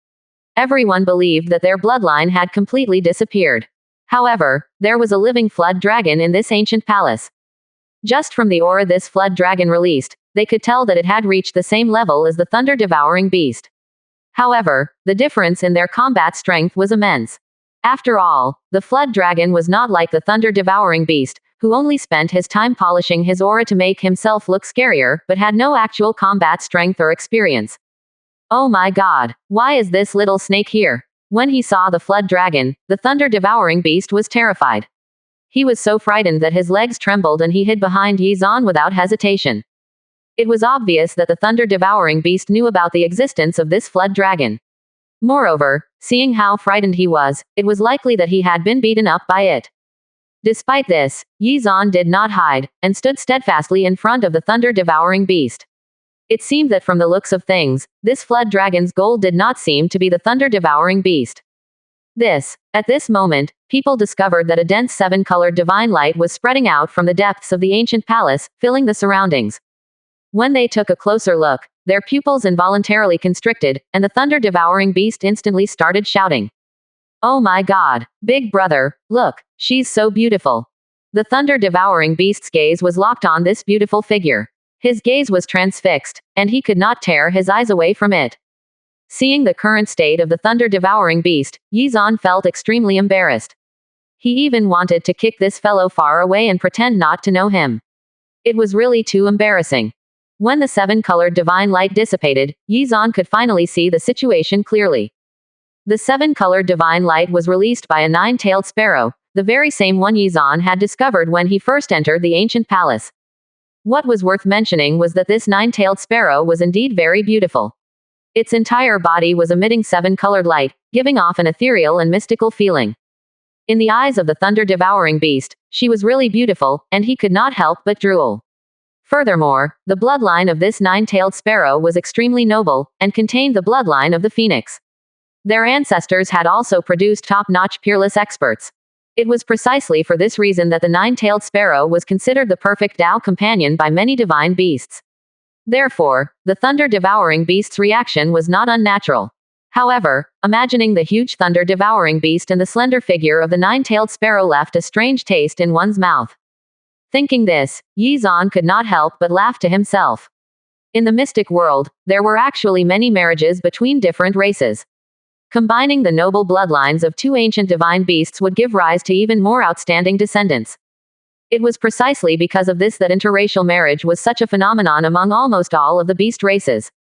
Everyone believed that their bloodline had completely disappeared. However, there was a living flood dragon in this ancient palace. Just from the aura this flood dragon released, they could tell that it had reached the same level as the thunder-devouring beast. However, the difference in their combat strength was immense. After all, the flood dragon was not like the thunder-devouring beast, who only spent his time polishing his aura to make himself look scarier, but had no actual combat strength or experience. Oh my god, why is this little snake here? When he saw the flood dragon, the thunder-devouring beast was terrified. He was so frightened that his legs trembled and he hid behind Yi Zan without hesitation. It was obvious that the thunder-devouring beast knew about the existence of this flood dragon. Moreover, seeing how frightened he was, it was likely that he had been beaten up by it. Despite this, Yi Zan did not hide, and stood steadfastly in front of the thunder-devouring beast. It seemed that from the looks of things, this flood dragon's goal did not seem to be the thunder-devouring beast. At this moment, people discovered that a dense seven-colored divine light was spreading out from the depths of the ancient palace, filling the surroundings. When they took a closer look, their pupils involuntarily constricted, and the thunder-devouring beast instantly started shouting. "Oh my God! Big brother, look, she's so beautiful!" The thunder-devouring beast's gaze was locked on this beautiful figure. His gaze was transfixed, and he could not tear his eyes away from it. Seeing the current state of the thunder-devouring beast, Yi Zan felt extremely embarrassed. He even wanted to kick this fellow far away and pretend not to know him. It was really too embarrassing. When the seven-colored divine light dissipated, Yi Zan could finally see the situation clearly. The seven-colored divine light was released by a nine-tailed sparrow, the very same one Yi Zan had discovered when he first entered the ancient palace. What was worth mentioning was that this nine-tailed sparrow was indeed very beautiful. Its entire body was emitting seven-colored light, giving off an ethereal and mystical feeling. In the eyes of the thunder-devouring beast, she was really beautiful, and he could not help but drool. Furthermore, the bloodline of this nine-tailed sparrow was extremely noble, and contained the bloodline of the phoenix. Their ancestors had also produced top-notch peerless experts. It was precisely for this reason that the nine-tailed sparrow was considered the perfect Tao companion by many divine beasts. Therefore, the thunder-devouring beast's reaction was not unnatural. However, imagining the huge thunder-devouring beast and the slender figure of the nine-tailed sparrow left a strange taste in one's mouth. Thinking this, Yi Zan could not help but laugh to himself. In the mystic world, there were actually many marriages between different races. Combining the noble bloodlines of two ancient divine beasts would give rise to even more outstanding descendants. It was precisely because of this that interracial marriage was such a phenomenon among almost all of the beast races.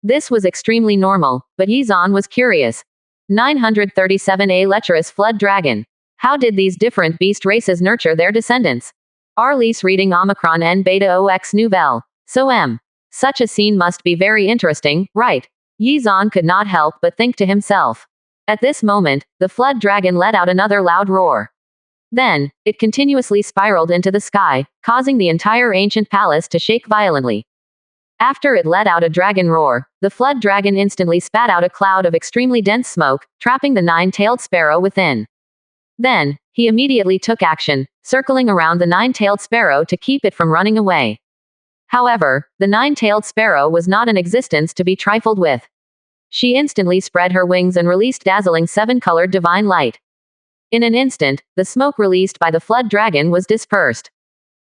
This was extremely normal, but Yi Zan was curious. 937 A lecherous flood dragon. How did these different beast races nurture their descendants? Arlise reading Omicron N Beta OX Nouvelle. Such a scene must be very interesting, right? Yi Zan could not help but think to himself. At this moment, the flood dragon let out another loud roar. Then, it continuously spiraled into the sky, causing the entire ancient palace to shake violently. After it let out a dragon roar, the flood dragon instantly spat out a cloud of extremely dense smoke, trapping the nine-tailed sparrow within. Then, he immediately took action, circling around the nine-tailed sparrow to keep it from running away. However, the nine-tailed sparrow was not an existence to be trifled with. She instantly spread her wings and released dazzling seven-colored divine light. In an instant, the smoke released by the flood dragon was dispersed.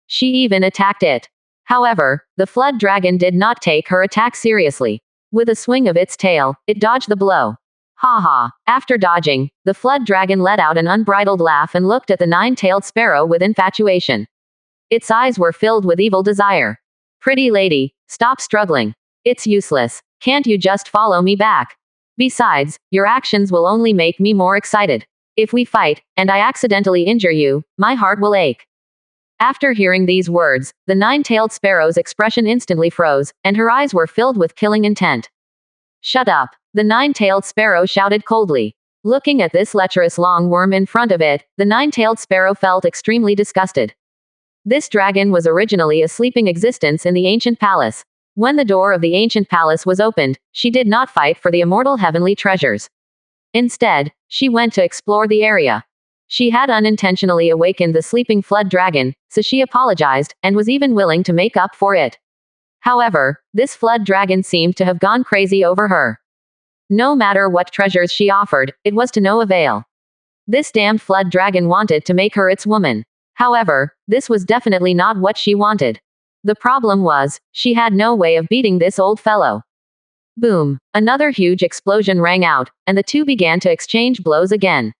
She even attacked it. However, the flood dragon did not take her attack seriously. With a swing of its tail, it dodged the blow. Ha ha. After dodging, the flood dragon let out an unbridled laugh and looked at the nine-tailed sparrow with infatuation. Its eyes were filled with evil desire. "Pretty lady, stop struggling. It's useless. Can't you just follow me back? Besides, your actions will only make me more excited. If we fight, and I accidentally injure you, my heart will ache." After hearing these words, the nine-tailed sparrow's expression instantly froze, and her eyes were filled with killing intent. "Shut up," the nine-tailed sparrow shouted coldly. Looking at this lecherous long worm in front of it, the nine-tailed sparrow felt extremely disgusted. This dragon was originally a sleeping existence in the ancient palace. When the door of the ancient palace was opened, she did not fight for the immortal heavenly treasures. Instead, she went to explore the area. She had unintentionally awakened the sleeping flood dragon, so she apologized, and was even willing to make up for it. However, this flood dragon seemed to have gone crazy over her. No matter what treasures she offered, it was to no avail. This damned flood dragon wanted to make her its woman. However, this was definitely not what she wanted. The problem was, she had no way of beating this old fellow. Boom! Another huge explosion rang out, and the two began to exchange blows again.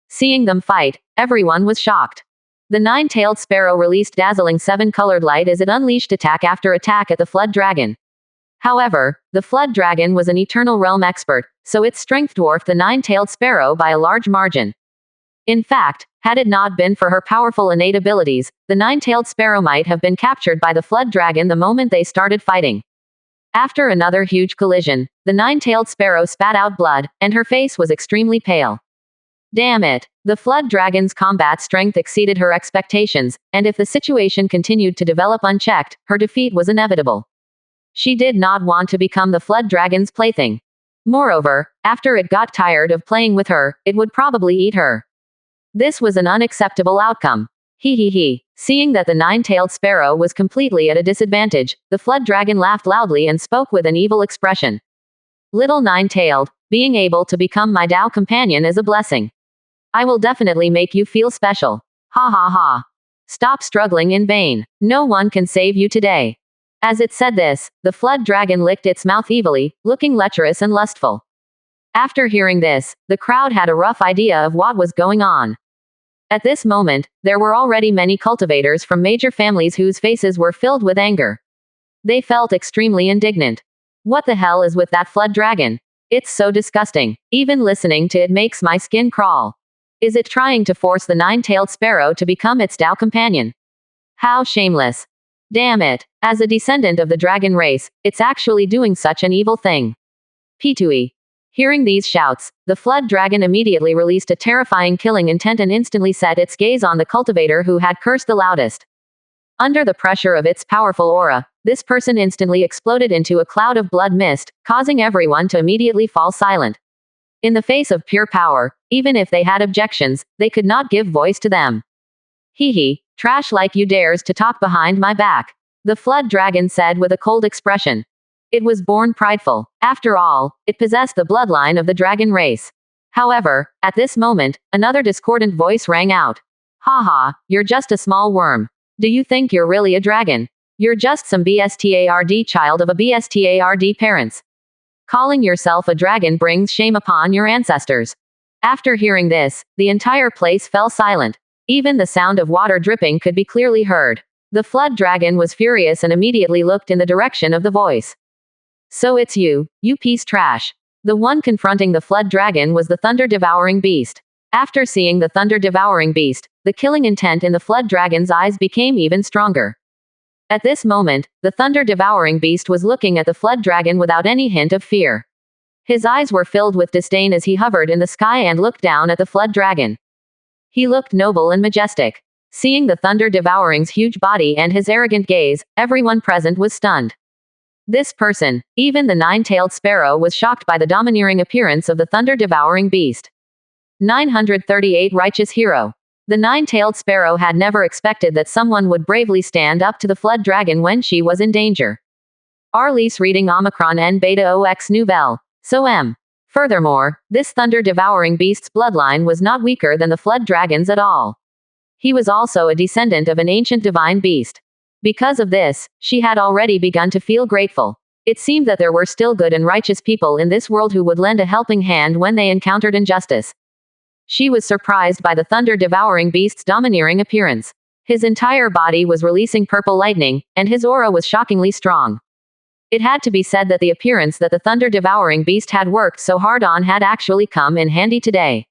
Seeing them fight, everyone was shocked. The nine-tailed sparrow released dazzling seven-colored light as it unleashed attack after attack at the flood dragon. However, the flood dragon was an eternal realm expert, so its strength dwarfed the nine-tailed sparrow by a large margin. In fact, had it not been for her powerful innate abilities, the nine-tailed sparrow might have been captured by the flood dragon the moment they started fighting. After another huge collision, the nine-tailed sparrow spat out blood, and her face was extremely pale. Damn it! The flood dragon's combat strength exceeded her expectations, and if the situation continued to develop unchecked, her defeat was inevitable. She did not want to become the flood dragon's plaything. Moreover, after it got tired of playing with her, it would probably eat her. This was an unacceptable outcome. He. Seeing that the nine-tailed sparrow was completely at a disadvantage, the flood dragon laughed loudly and spoke with an evil expression. Little nine-tailed, being able to become my Tao companion is a blessing. I will definitely make you feel special. Ha ha ha. Stop struggling in vain. No one can save you today. As it said this, the flood dragon licked its mouth evilly, looking lecherous and lustful. After hearing this, the crowd had a rough idea of what was going on. At this moment, there were already many cultivators from major families whose faces were filled with anger. They felt extremely indignant. What the hell is with that flood dragon? It's so disgusting. Even listening to it makes my skin crawl. Is it trying to force the nine-tailed sparrow to become its Tao companion? How shameless. Damn it. As a descendant of the dragon race, it's actually doing such an evil thing. P2E. Hearing these shouts, the flood dragon immediately released a terrifying killing intent and instantly set its gaze on the cultivator who had cursed the loudest. Under the pressure of its powerful aura, this person instantly exploded into a cloud of blood mist, causing everyone to immediately fall silent. In the face of pure power, even if they had objections, they could not give voice to them. Hee, trash like you dares to talk behind my back. The flood dragon said with a cold expression. It was born prideful. After all, it possessed the bloodline of the dragon race. However, at this moment, another discordant voice rang out. Haha, you're just a small worm. Do you think you're really a dragon? You're just some BSTARD child of a BSTARD parents. Calling yourself a dragon brings shame upon your ancestors. After hearing this, the entire place fell silent. Even the sound of water dripping could be clearly heard. The flood dragon was furious and immediately looked in the direction of the voice. So it's you piece trash. The one confronting the flood dragon was the thunder-devouring beast. After seeing the thunder-devouring beast, the killing intent in the flood dragon's eyes became even stronger. At this moment, the thunder-devouring beast was looking at the flood dragon without any hint of fear. His eyes were filled with disdain as he hovered in the sky and looked down at the flood dragon. He looked noble and majestic. Seeing the thunder-devourings' huge body and his arrogant gaze, everyone present was stunned. This person, even the nine-tailed sparrow, was shocked by the domineering appearance of the thunder-devouring beast. 938 Righteous Hero. The nine-tailed sparrow had never expected that someone would bravely stand up to the flood dragon when she was in danger. Arliss reading Omicron N Beta OX Nouvelle. So M. Furthermore, this thunder-devouring beast's bloodline was not weaker than the flood dragon's at all. He was also a descendant of an ancient divine beast. Because of this, she had already begun to feel grateful. It seemed that there were still good and righteous people in this world who would lend a helping hand when they encountered injustice. She was surprised by the thunder-devouring beast's domineering appearance. His entire body was releasing purple lightning, and his aura was shockingly strong. It had to be said that the appearance that the thunder-devouring beast had worked so hard on had actually come in handy today.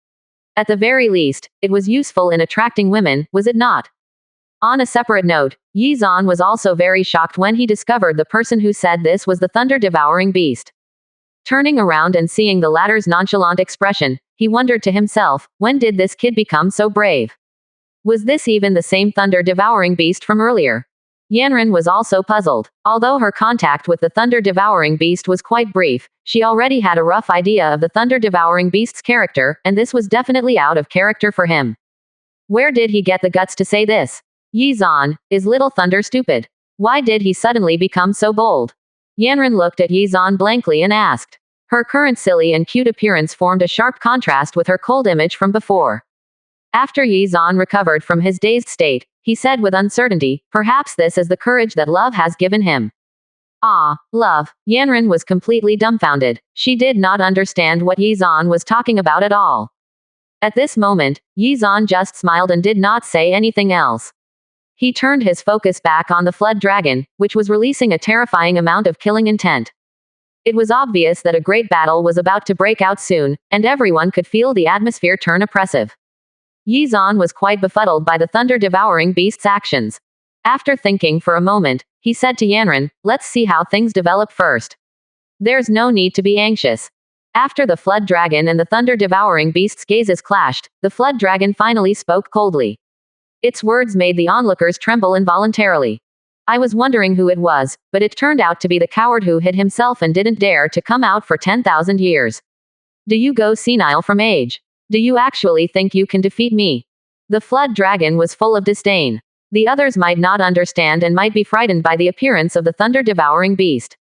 At the very least, it was useful in attracting women, was it not? On a separate note, Yi Zan was also very shocked when he discovered the person who said this was the thunder-devouring beast. Turning around and seeing the latter's nonchalant expression, he wondered to himself, when did this kid become so brave? Was this even the same thunder-devouring beast from earlier? Yanran was also puzzled. Although her contact with the thunder-devouring beast was quite brief, she already had a rough idea of the thunder-devouring beast's character, and this was definitely out of character for him. Where did he get the guts to say this? Yi Zan, is Little Thunder stupid? Why did he suddenly become so bold? Yanran looked at Yi Zan blankly and asked. Her current silly and cute appearance formed a sharp contrast with her cold image from before. After Yi Zan recovered from his dazed state, he said with uncertainty, perhaps this is the courage that love has given him. Ah, love. Yanran was completely dumbfounded. She did not understand what Yi Zan was talking about at all. At this moment, Yi Zan just smiled and did not say anything else. He turned his focus back on the flood dragon, which was releasing a terrifying amount of killing intent. It was obvious that a great battle was about to break out soon, and everyone could feel the atmosphere turn oppressive. Yi Zan was quite befuddled by the thunder-devouring beast's actions. After thinking for a moment, he said to Yanran, "Let's see how things develop first. There's no need to be anxious." After the flood dragon and the thunder-devouring beast's gazes clashed, the flood dragon finally spoke coldly. Its words made the onlookers tremble involuntarily. "I was wondering who it was, but it turned out to be the coward who hid himself and didn't dare to come out for 10,000 years. Do you go senile from age? Do you actually think you can defeat me?" The flood dragon was full of disdain. The others might not understand and might be frightened by the appearance of the thunder-devouring beast.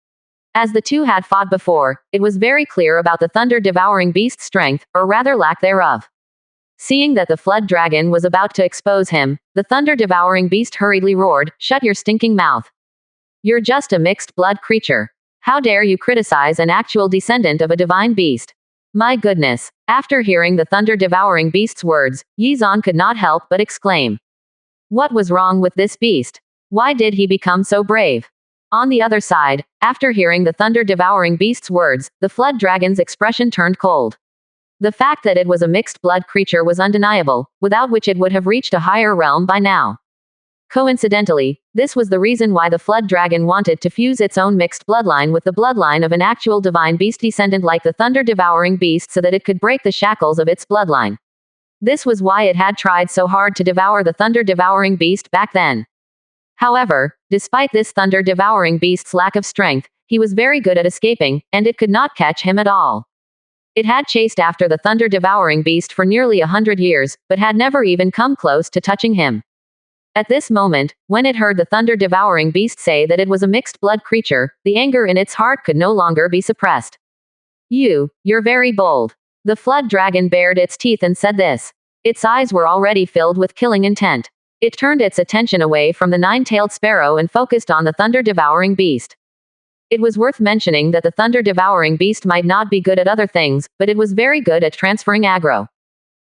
As the two had fought before, it was very clear about the thunder-devouring beast's strength, or rather lack thereof. Seeing that the flood dragon was about to expose him, the thunder-devouring beast hurriedly roared, "Shut your stinking mouth. You're just a mixed-blood creature. How dare you criticize an actual descendant of a divine beast?" My goodness. After hearing the thunder-devouring beast's words, Yi Zan could not help but exclaim. What was wrong with this beast? Why did he become so brave? On the other side, after hearing the thunder-devouring beast's words, the flood dragon's expression turned cold. The fact that it was a mixed-blood creature was undeniable, without which it would have reached a higher realm by now. Coincidentally, this was the reason why the flood dragon wanted to fuse its own mixed bloodline with the bloodline of an actual divine beast descendant like the thunder-devouring beast so that it could break the shackles of its bloodline. This was why it had tried so hard to devour the thunder-devouring beast back then. However, despite this thunder-devouring beast's lack of strength, he was very good at escaping, and it could not catch him at all. It had chased after the thunder-devouring beast for nearly 100 years, but had never even come close to touching him. At this moment, when it heard the thunder-devouring beast say that it was a mixed-blood creature, the anger in its heart could no longer be suppressed. You're very bold. The flood dragon bared its teeth and said this. Its eyes were already filled with killing intent. It turned its attention away from the nine-tailed sparrow and focused on the thunder-devouring beast. It was worth mentioning that the thunder-devouring beast might not be good at other things, but it was very good at transferring aggro.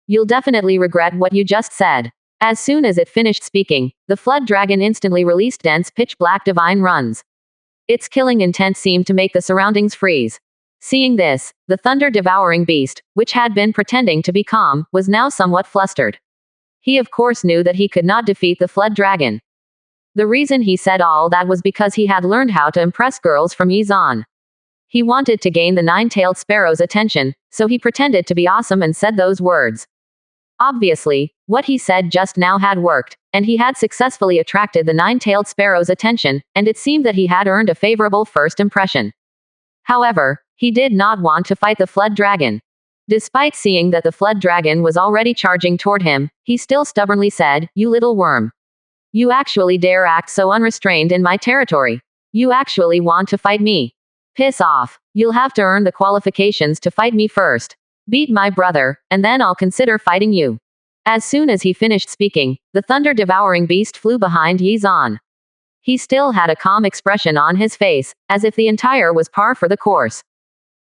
You'll definitely regret what you just said. As soon as it finished speaking, the flood dragon instantly released dense pitch-black divine runs. Its killing intent seemed to make the surroundings freeze. Seeing this, the thunder-devouring beast, which had been pretending to be calm, was now somewhat flustered. He of course knew that he could not defeat the flood dragon. The reason he said all that was because he had learned how to impress girls from Yi Zan. He wanted to gain the nine-tailed sparrow's attention, so he pretended to be awesome and said those words. Obviously, what he said just now had worked, and he had successfully attracted the nine-tailed sparrow's attention, and it seemed that he had earned a favorable first impression. However, he did not want to fight the flood dragon. Despite seeing that the flood dragon was already charging toward him, he still stubbornly said, "You little worm. You actually dare act so unrestrained in my territory. You actually want to fight me. Piss off. You'll have to earn the qualifications to fight me first. Beat my brother, and then I'll consider fighting you." As soon as he finished speaking, the thunder-devouring beast flew behind Yi Zan. He still had a calm expression on his face, as if the entire was par for the course.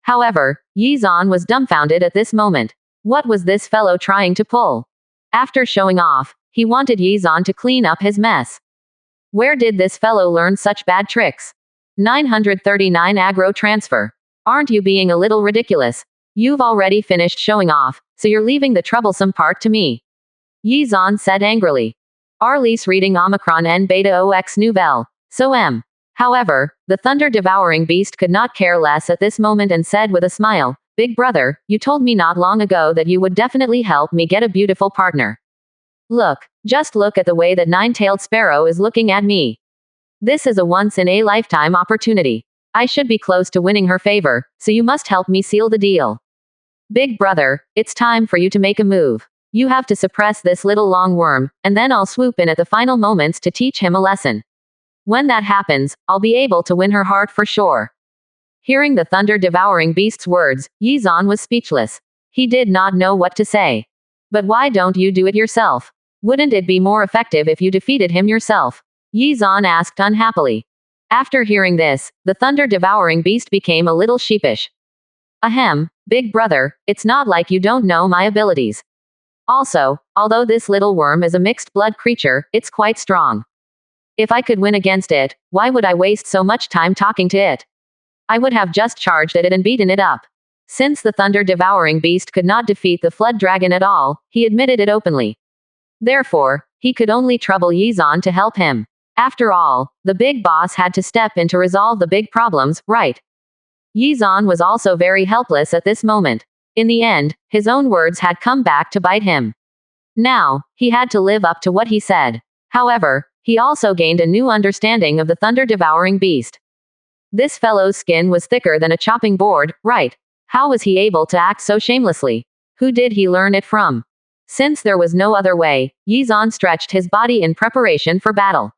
However, Yi Zan was dumbfounded at this moment. What was this fellow trying to pull? After showing off, he wanted Yi Zan to clean up his mess. Where did this fellow learn such bad tricks? 939 aggro transfer. Aren't you being a little ridiculous? You've already finished showing off, so you're leaving the troublesome part to me. Yi Zan said angrily. Arliss reading Omicron N Beta OX Nouvelle. So M. However, the thunder-devouring beast could not care less at this moment and said with a smile, "Big brother, you told me not long ago that you would definitely help me get a beautiful partner. Just look at the way that nine-tailed sparrow is looking at me. This is a once-in-a-lifetime opportunity. I should be close to winning her favor, so you must help me seal the deal. Big brother, it's time for you to make a move. You have to suppress this little long worm, and then I'll swoop in at the final moments to teach him a lesson. When that happens, I'll be able to win her heart for sure." Hearing the thunder-devouring beast's words, Yi Zan was speechless. He did not know what to say. "But why don't you do it yourself? Wouldn't it be more effective if you defeated him yourself?" Yi Zan asked unhappily. After hearing this, the thunder-devouring beast became a little sheepish. "Ahem, big brother, it's not like you don't know my abilities. Also, although this little worm is a mixed-blood creature, it's quite strong. If I could win against it, why would I waste so much time talking to it? I would have just charged at it and beaten it up. Since the thunder-devouring beast could not defeat the flood dragon at all, he admitted it openly. Therefore, he could only trouble Yizan to help him. After all, the big boss had to step in to resolve the big problems, right? Yizan was also very helpless at this moment. In the end, his own words had come back to bite him. Now, he had to live up to what he said. However, he also gained a new understanding of the thunder-devouring beast. This fellow's skin was thicker than a chopping board, right? How was he able to act so shamelessly? Who did he learn it from? Since there was no other way, Yizan stretched his body in preparation for battle.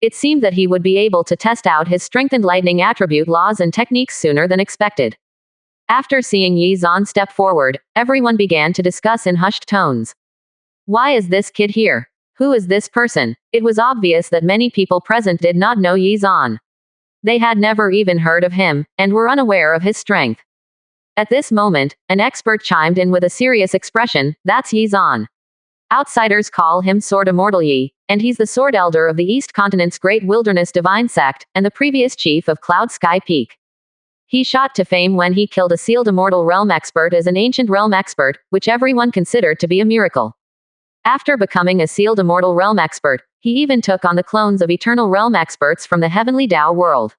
It seemed that he would be able to test out his strengthened lightning attribute laws and techniques sooner than expected. After seeing Yizan step forward, everyone began to discuss in hushed tones. Why is this kid here? Who is this person? It was obvious that many people present did not know Yizan. They had never even heard of him, and were unaware of his strength. At this moment, an expert chimed in with a serious expression, that's Yizan. Outsiders call him Sword Immortal Yi, and he's the Sword Elder of the East Continent's Great Wilderness Divine Sect, and the previous chief of Cloud Sky Peak. He shot to fame when he killed a sealed Immortal Realm expert as an ancient realm expert, which everyone considered to be a miracle. After becoming a sealed Immortal Realm expert, he even took on the clones of Eternal Realm experts from the Heavenly Tao world.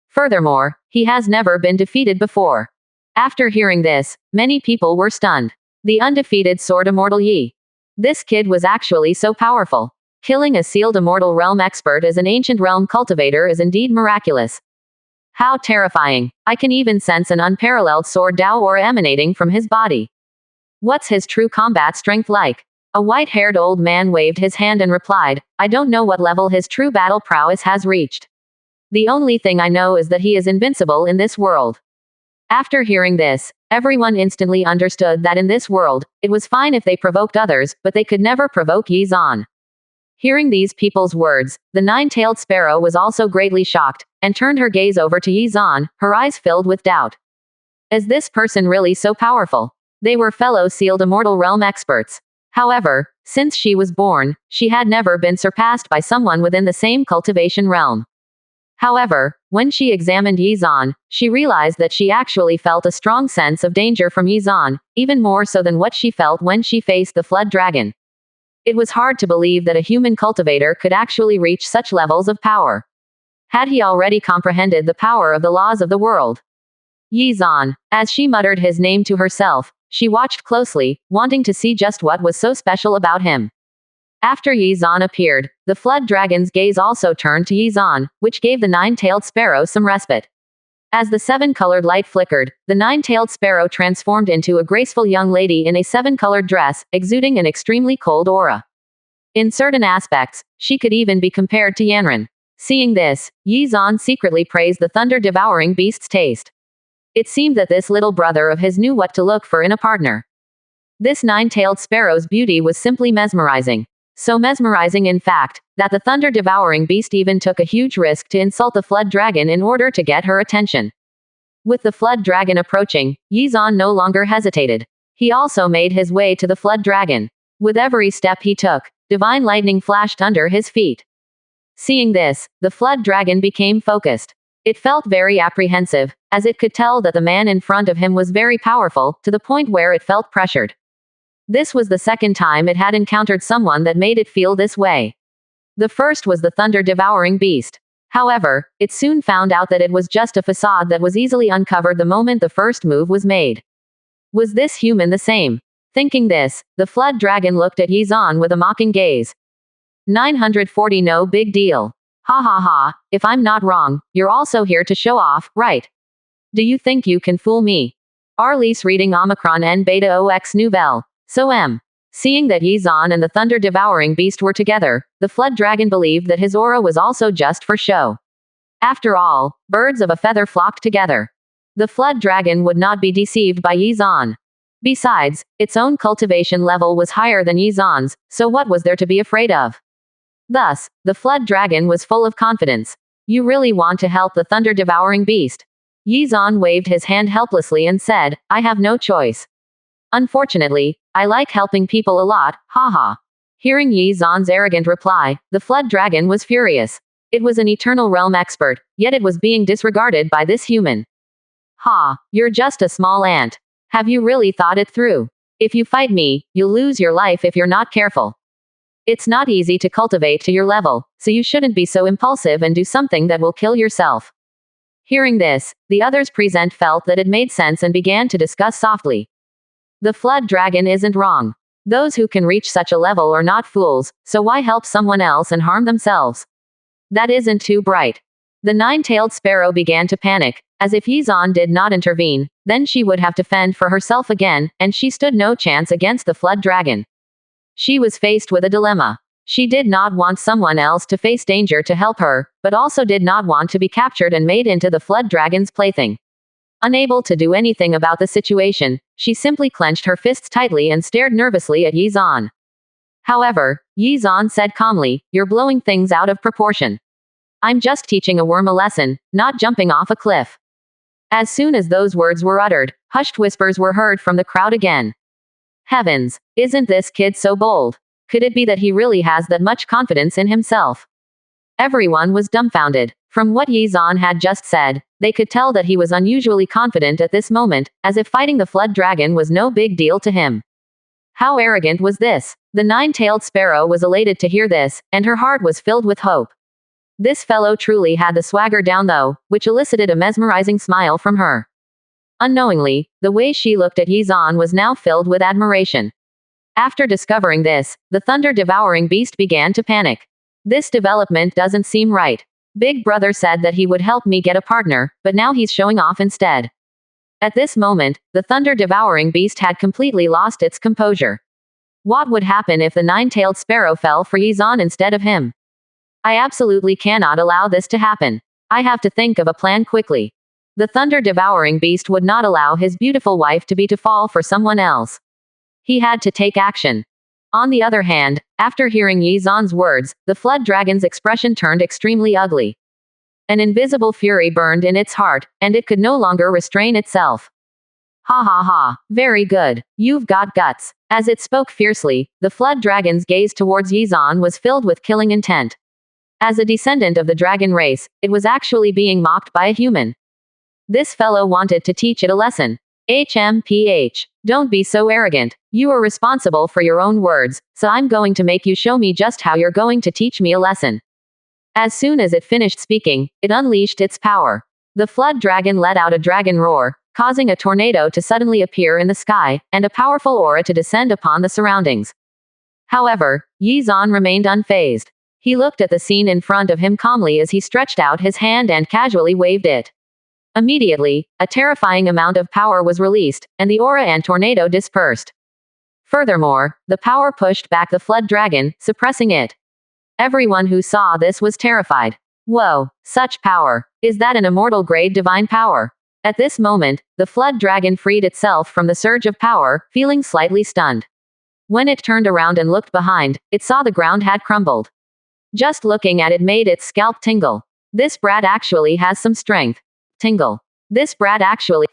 Furthermore, he has never been defeated before. After hearing this, many people were stunned. The undefeated Sword Immortal Yi. This kid was actually so powerful. Killing a sealed Immortal Realm expert as an ancient realm cultivator is indeed miraculous. How terrifying. I can even sense an unparalleled sword Tao aura emanating from his body. What's his true combat strength like? A white-haired old man waved his hand and replied, I don't know what level his true battle prowess has reached. The only thing I know is that he is invincible in this world. After hearing this, everyone instantly understood that in this world, it was fine if they provoked others, but they could never provoke Yizan. Hearing these people's words, the nine-tailed sparrow was also greatly shocked, and turned her gaze over to Yizan, her eyes filled with doubt. Is this person really so powerful? They were fellow sealed Immortal Realm experts. However, since she was born, she had never been surpassed by someone within the same cultivation realm. However, when she examined Yizan, she realized that she actually felt a strong sense of danger from Yizan, even more so than what she felt when she faced the flood dragon. It was hard to believe that a human cultivator could actually reach such levels of power. Had he already comprehended the power of the laws of the world? Yizan. As she muttered his name to herself, she watched closely, wanting to see just what was so special about him. After Yizan appeared, the flood dragon's gaze also turned to Yizan, which gave the nine-tailed sparrow some respite. As the seven-colored light flickered, the nine-tailed sparrow transformed into a graceful young lady in a seven-colored dress, exuding an extremely cold aura. In certain aspects, she could even be compared to Yanran. Seeing this, Yizan secretly praised the thunder-devouring beast's taste. It seemed that this little brother of his knew what to look for in a partner. This nine-tailed sparrow's beauty was simply mesmerizing. So mesmerizing in fact, that the thunder-devouring beast even took a huge risk to insult the flood dragon in order to get her attention. With the flood dragon approaching, Yizan no longer hesitated. He also made his way to the flood dragon. With every step he took, divine lightning flashed under his feet. Seeing this, the flood dragon became focused. It felt very apprehensive, as it could tell that the man in front of him was very powerful, to the point where it felt pressured. This was the second time it had encountered someone that made it feel this way. The first was the thunder-devouring beast. However, it soon found out that it was just a facade that was easily uncovered the moment the first move was made. Was this human the same? Thinking this, the flood dragon looked at Yizan with a mocking gaze. 940 No big deal. Ha ha ha, if I'm not wrong, you're also here to show off, right? Do you think you can fool me? Arliss reading Omicron N Beta OX Nouvelle. So Seeing that Yizan and the thunder-devouring beast were together, the flood dragon believed that his aura was also just for show. After all, birds of a feather flock together. The flood dragon would not be deceived by Yizan. Besides, its own cultivation level was higher than Yizan's, so what was there to be afraid of? Thus, the flood dragon was full of confidence. You really want to help the thunder-devouring beast? Yizan waved his hand helplessly and said, I have no choice. Unfortunately, I like helping people a lot, haha. Hearing Yizan's arrogant reply, the flood dragon was furious. It was an eternal realm expert, yet it was being disregarded by this human. Ha, you're just a small ant. Have you really thought it through? If you fight me, you'll lose your life if you're not careful. It's not easy to cultivate to your level, so you shouldn't be so impulsive and do something that will kill yourself. Hearing this, the others present felt that it made sense and began to discuss softly. The flood dragon isn't wrong. Those who can reach such a level are not fools, so why help someone else and harm themselves? That isn't too bright. The nine-tailed sparrow began to panic, as if Yizan did not intervene, then she would have to fend for herself again, and she stood no chance against the flood dragon. She was faced with a dilemma. She did not want someone else to face danger to help her, but also did not want to be captured and made into the flood dragon's plaything. Unable to do anything about the situation, she simply clenched her fists tightly and stared nervously at Yizan. However, Yizan said calmly, "You're blowing things out of proportion. I'm just teaching a worm a lesson, not jumping off a cliff." As soon as those words were uttered, hushed whispers were heard from the crowd again. Heavens, isn't this kid so bold? Could it be that he really has that much confidence in himself? Everyone was dumbfounded. From what Yizan had just said, they could tell that he was unusually confident at this moment, as if fighting the flood dragon was no big deal to him. How arrogant was this? The nine-tailed sparrow was elated to hear this, and her heart was filled with hope. This fellow truly had the swagger down though, which elicited a mesmerizing smile from her. Unknowingly, the way she looked at Yizan was now filled with admiration. After discovering this, the thunder-devouring beast began to panic. This development doesn't seem right. Big Brother said that he would help me get a partner, but now he's showing off instead. At this moment, the thunder-devouring beast had completely lost its composure. What would happen if the nine-tailed sparrow fell for Yizan instead of him? I absolutely cannot allow this to happen. I have to think of a plan quickly. The thunder-devouring beast would not allow his beautiful wife to fall for someone else. He had to take action. On the other hand, after hearing Yizan's words, the flood dragon's expression turned extremely ugly. An invisible fury burned in its heart, and it could no longer restrain itself. Ha ha ha, very good. You've got guts. As it spoke fiercely, the flood dragon's gaze towards Yizan was filled with killing intent. As a descendant of the dragon race, it was actually being mocked by a human. This fellow wanted to teach it a lesson. HMPH. Don't be so arrogant. You are responsible for your own words, so I'm going to make you show me just how you're going to teach me a lesson. As soon as it finished speaking, it unleashed its power. The flood dragon let out a dragon roar, causing a tornado to suddenly appear in the sky, and a powerful aura to descend upon the surroundings. However, Yizan remained unfazed. He looked at the scene in front of him calmly as he stretched out his hand and casually waved it. Immediately, a terrifying amount of power was released, and the aura and tornado dispersed. Furthermore, the power pushed back the flood dragon, suppressing it. Everyone who saw this was terrified. Whoa, such power. Is that an immortal-grade divine power? At this moment, the flood dragon freed itself from the surge of power, feeling slightly stunned. When it turned around and looked behind, it saw the ground had crumbled. Just looking at it made its scalp tingle. This brat actually has some strength. Tingle. This brat actually